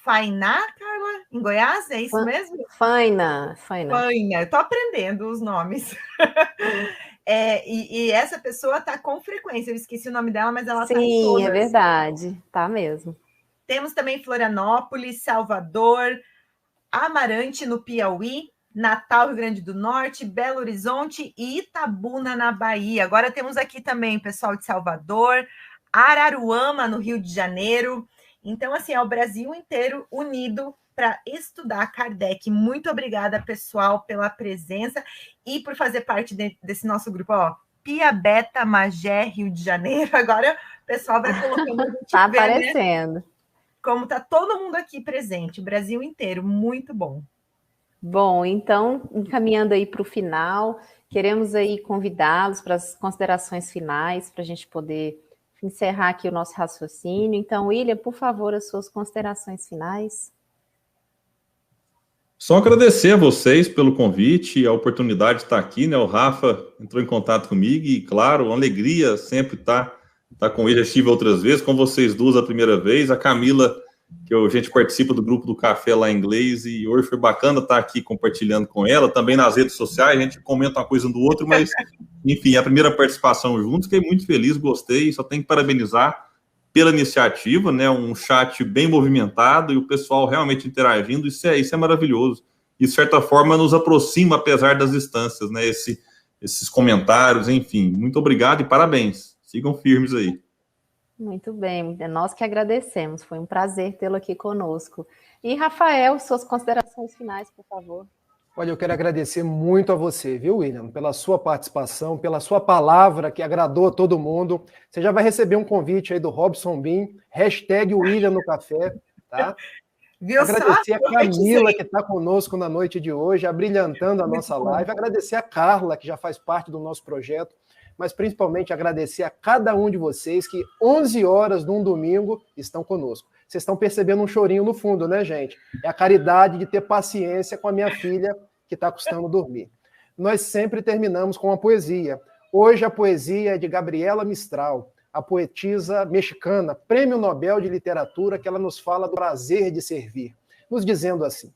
Fainá, Carla, em Goiás, é isso mesmo? Faina. Eu estou aprendendo os nomes. E essa pessoa está com frequência, eu esqueci o nome dela, mas ela está em todas. Sim, é verdade, tá mesmo. Temos também Florianópolis, Salvador, Amarante, no Piauí, Natal, Rio Grande do Norte, Belo Horizonte e Itabuna, na Bahia. Agora temos aqui também o pessoal de Salvador, Araruama, no Rio de Janeiro. Então, assim, é o Brasil inteiro unido para estudar Kardec. Muito obrigada, pessoal, pela presença e por fazer parte desse nosso grupo. Ó, Pia Beta, Magé, Rio de Janeiro. Agora o pessoal vai colocando a gente Tá aparecendo. Né? Como está todo mundo aqui presente, o Brasil inteiro, muito bom. Bom, então, encaminhando aí para o final, queremos aí convidá-los para as considerações finais, para a gente poder encerrar aqui o nosso raciocínio. Então, William, por favor, as suas considerações finais. Só agradecer a vocês pelo convite e a oportunidade de estar aqui, né? O Rafa entrou em contato comigo e, claro, uma alegria sempre estar com ele. Eu estive outras vezes, com vocês duas a primeira vez, a Camila, que a gente participa do grupo do Café lá em inglês, e hoje foi bacana estar aqui compartilhando com ela, também nas redes sociais, a gente comenta uma coisa um do outro, mas, enfim, a primeira participação juntos, fiquei muito feliz, gostei, só tenho que parabenizar pela iniciativa, né, um chat bem movimentado e o pessoal realmente interagindo, isso é maravilhoso, e de certa forma nos aproxima, apesar das distâncias, né, esses comentários, enfim, muito obrigado e parabéns. Sigam firmes aí. Muito bem, é nós que agradecemos. Foi um prazer tê-lo aqui conosco. E, Rafael, suas considerações finais, por favor. Olha, eu quero agradecer muito a você, viu, William, pela sua participação, pela sua palavra que agradou a todo mundo. Você já vai receber um convite aí do Robson Bin, #William no Café, tá? Viu agradecer só? A Camila, que está conosco na noite de hoje, abrilhantando a nossa live. Agradecer a Carla, que já faz parte do nosso projeto. mas principalmente agradecer a cada um de vocês que 11 horas num domingo estão conosco. Vocês estão percebendo um chorinho no fundo, né, gente? É a caridade de ter paciência com a minha filha que está custando dormir. Nós sempre terminamos com uma poesia. Hoje a poesia é de Gabriela Mistral, a poetisa mexicana, Prêmio Nobel de Literatura, que ela nos fala do prazer de servir, nos dizendo assim: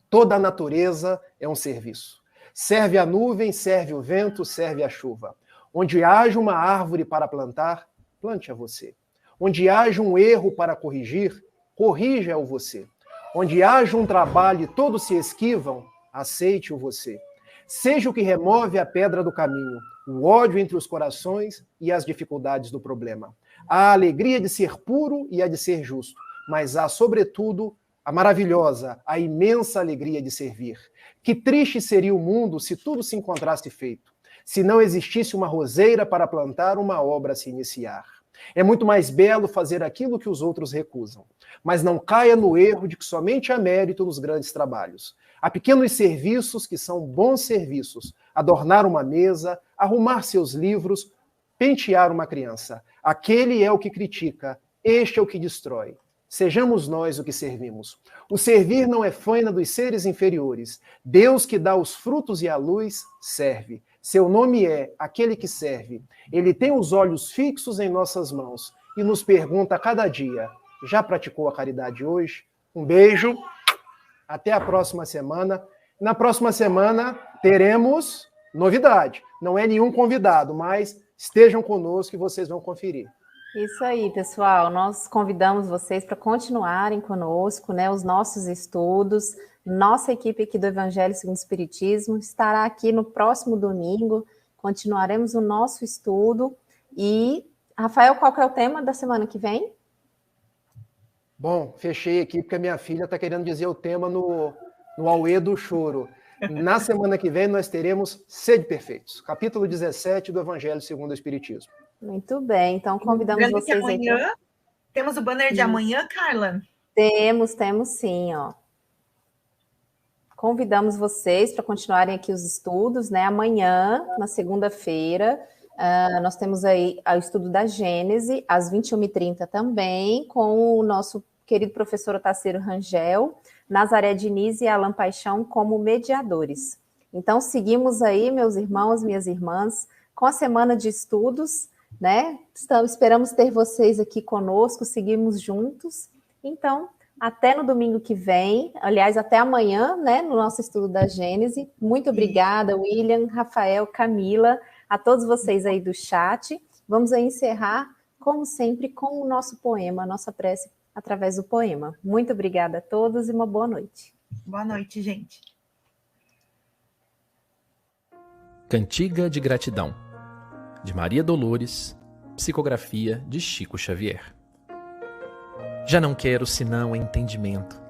toda a natureza é um serviço. Serve a nuvem, serve o vento, serve a chuva. Onde haja uma árvore para plantar, plante-a você. Onde haja um erro para corrigir, corrija-o você. Onde haja um trabalho e todos se esquivam, aceite-o você. Seja o que remove a pedra do caminho, o ódio entre os corações e as dificuldades do problema. Há a alegria de ser puro e a de ser justo, mas há, sobretudo, a maravilhosa, a imensa alegria de servir. Que triste seria o mundo se tudo se encontrasse feito, se não existisse uma roseira para plantar, uma obra a se iniciar. É muito mais belo fazer aquilo que os outros recusam. Mas não caia no erro de que somente há mérito nos grandes trabalhos. Há pequenos serviços que são bons serviços. Adornar uma mesa, arrumar seus livros, pentear uma criança. Aquele é o que critica, este é o que destrói. Sejamos nós o que servimos. O servir não é faina dos seres inferiores. Deus que dá os frutos e a luz, serve. Seu nome é aquele que serve. Ele tem os olhos fixos em nossas mãos e nos pergunta a cada dia: já praticou a caridade hoje? Um beijo, até a próxima semana. Na próxima semana teremos novidade. Não é nenhum convidado, mas estejam conosco e vocês vão conferir. Isso aí, pessoal. Nós convidamos vocês para continuarem conosco, né, os nossos estudos. Nossa equipe aqui do Evangelho segundo o Espiritismo estará aqui no próximo domingo. Continuaremos o nosso estudo. E, Rafael, qual que é o tema da semana que vem? Bom, fechei aqui porque a minha filha está querendo dizer o tema no Auê do Choro. Na semana que vem nós teremos Sede Perfeitos, capítulo 17 do Evangelho segundo o Espiritismo. Muito bem, então convidamos vocês amanhã, aqui. Temos o banner de amanhã, Carla? Temos sim, ó. Convidamos vocês para continuarem aqui os estudos, né? Amanhã, na segunda-feira, nós temos aí o estudo da Gênese, às 21h30 também, com o nosso querido professor Otaceiro Rangel, Nazaré Diniz e Alan Paixão como mediadores. Então, seguimos aí, meus irmãos, minhas irmãs, com a semana de estudos, né? Esperamos ter vocês aqui conosco, seguimos juntos. Então, até no domingo que vem, aliás, até amanhã, né, no nosso estudo da Gênese. Muito obrigada, William, Rafael, Camila, a todos vocês aí do chat. Vamos aí encerrar, como sempre, com o nosso poema, a nossa prece através do poema. Muito obrigada a todos e uma boa noite. Boa noite, gente. Cantiga de Gratidão, de Maria Dolores, psicografia de Chico Xavier. Já não quero senão entendimento.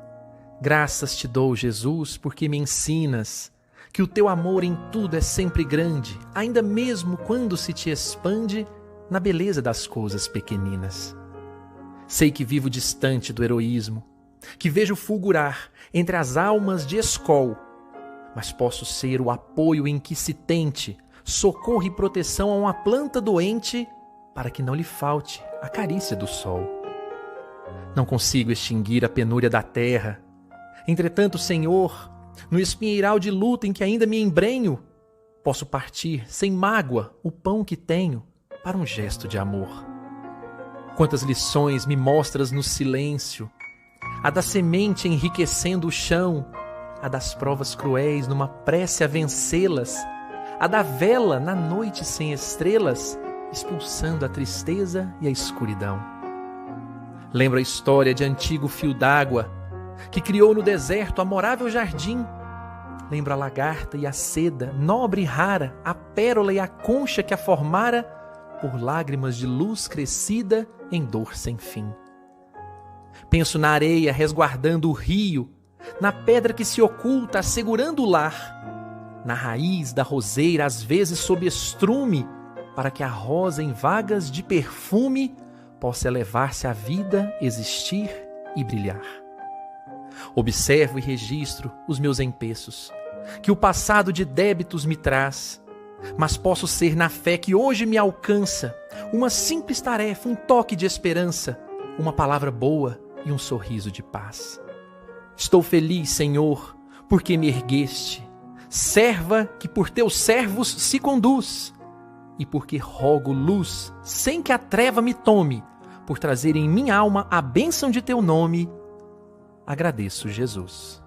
Graças te dou, Jesus, porque me ensinas que o teu amor em tudo é sempre grande, ainda mesmo quando se te expande na beleza das coisas pequeninas. Sei que vivo distante do heroísmo, que vejo fulgurar entre as almas de escol, mas posso ser o apoio em que se tente socorro e proteção a uma planta doente para que não lhe falte a carícia do sol. Não consigo extinguir a penúria da terra. Entretanto, Senhor, no espinheiral de luta em que ainda me embrenho, posso partir sem mágoa o pão que tenho para um gesto de amor. Quantas lições me mostras no silêncio, a da semente enriquecendo o chão, a das provas cruéis numa prece a vencê-las, a da vela na noite sem estrelas, expulsando a tristeza e a escuridão. Lembro a história de antigo fio d'água, que criou no deserto amorável jardim. Lembro a lagarta e a seda, nobre e rara, a pérola e a concha que a formara, por lágrimas de luz crescida em dor sem fim. Penso na areia resguardando o rio, na pedra que se oculta assegurando o lar, na raiz da roseira às vezes sob estrume, para que a rosa em vagas de perfume possa elevar-se à vida, existir e brilhar. Observo e registro os meus empeços, que o passado de débitos me traz, mas posso ser na fé que hoje me alcança uma simples tarefa, um toque de esperança, uma palavra boa e um sorriso de paz. Estou feliz, Senhor, porque me ergueste, serva que por teus servos se conduz, e porque rogo luz sem que a treva me tome, por trazer em minha alma a bênção de teu nome, agradeço, Jesus.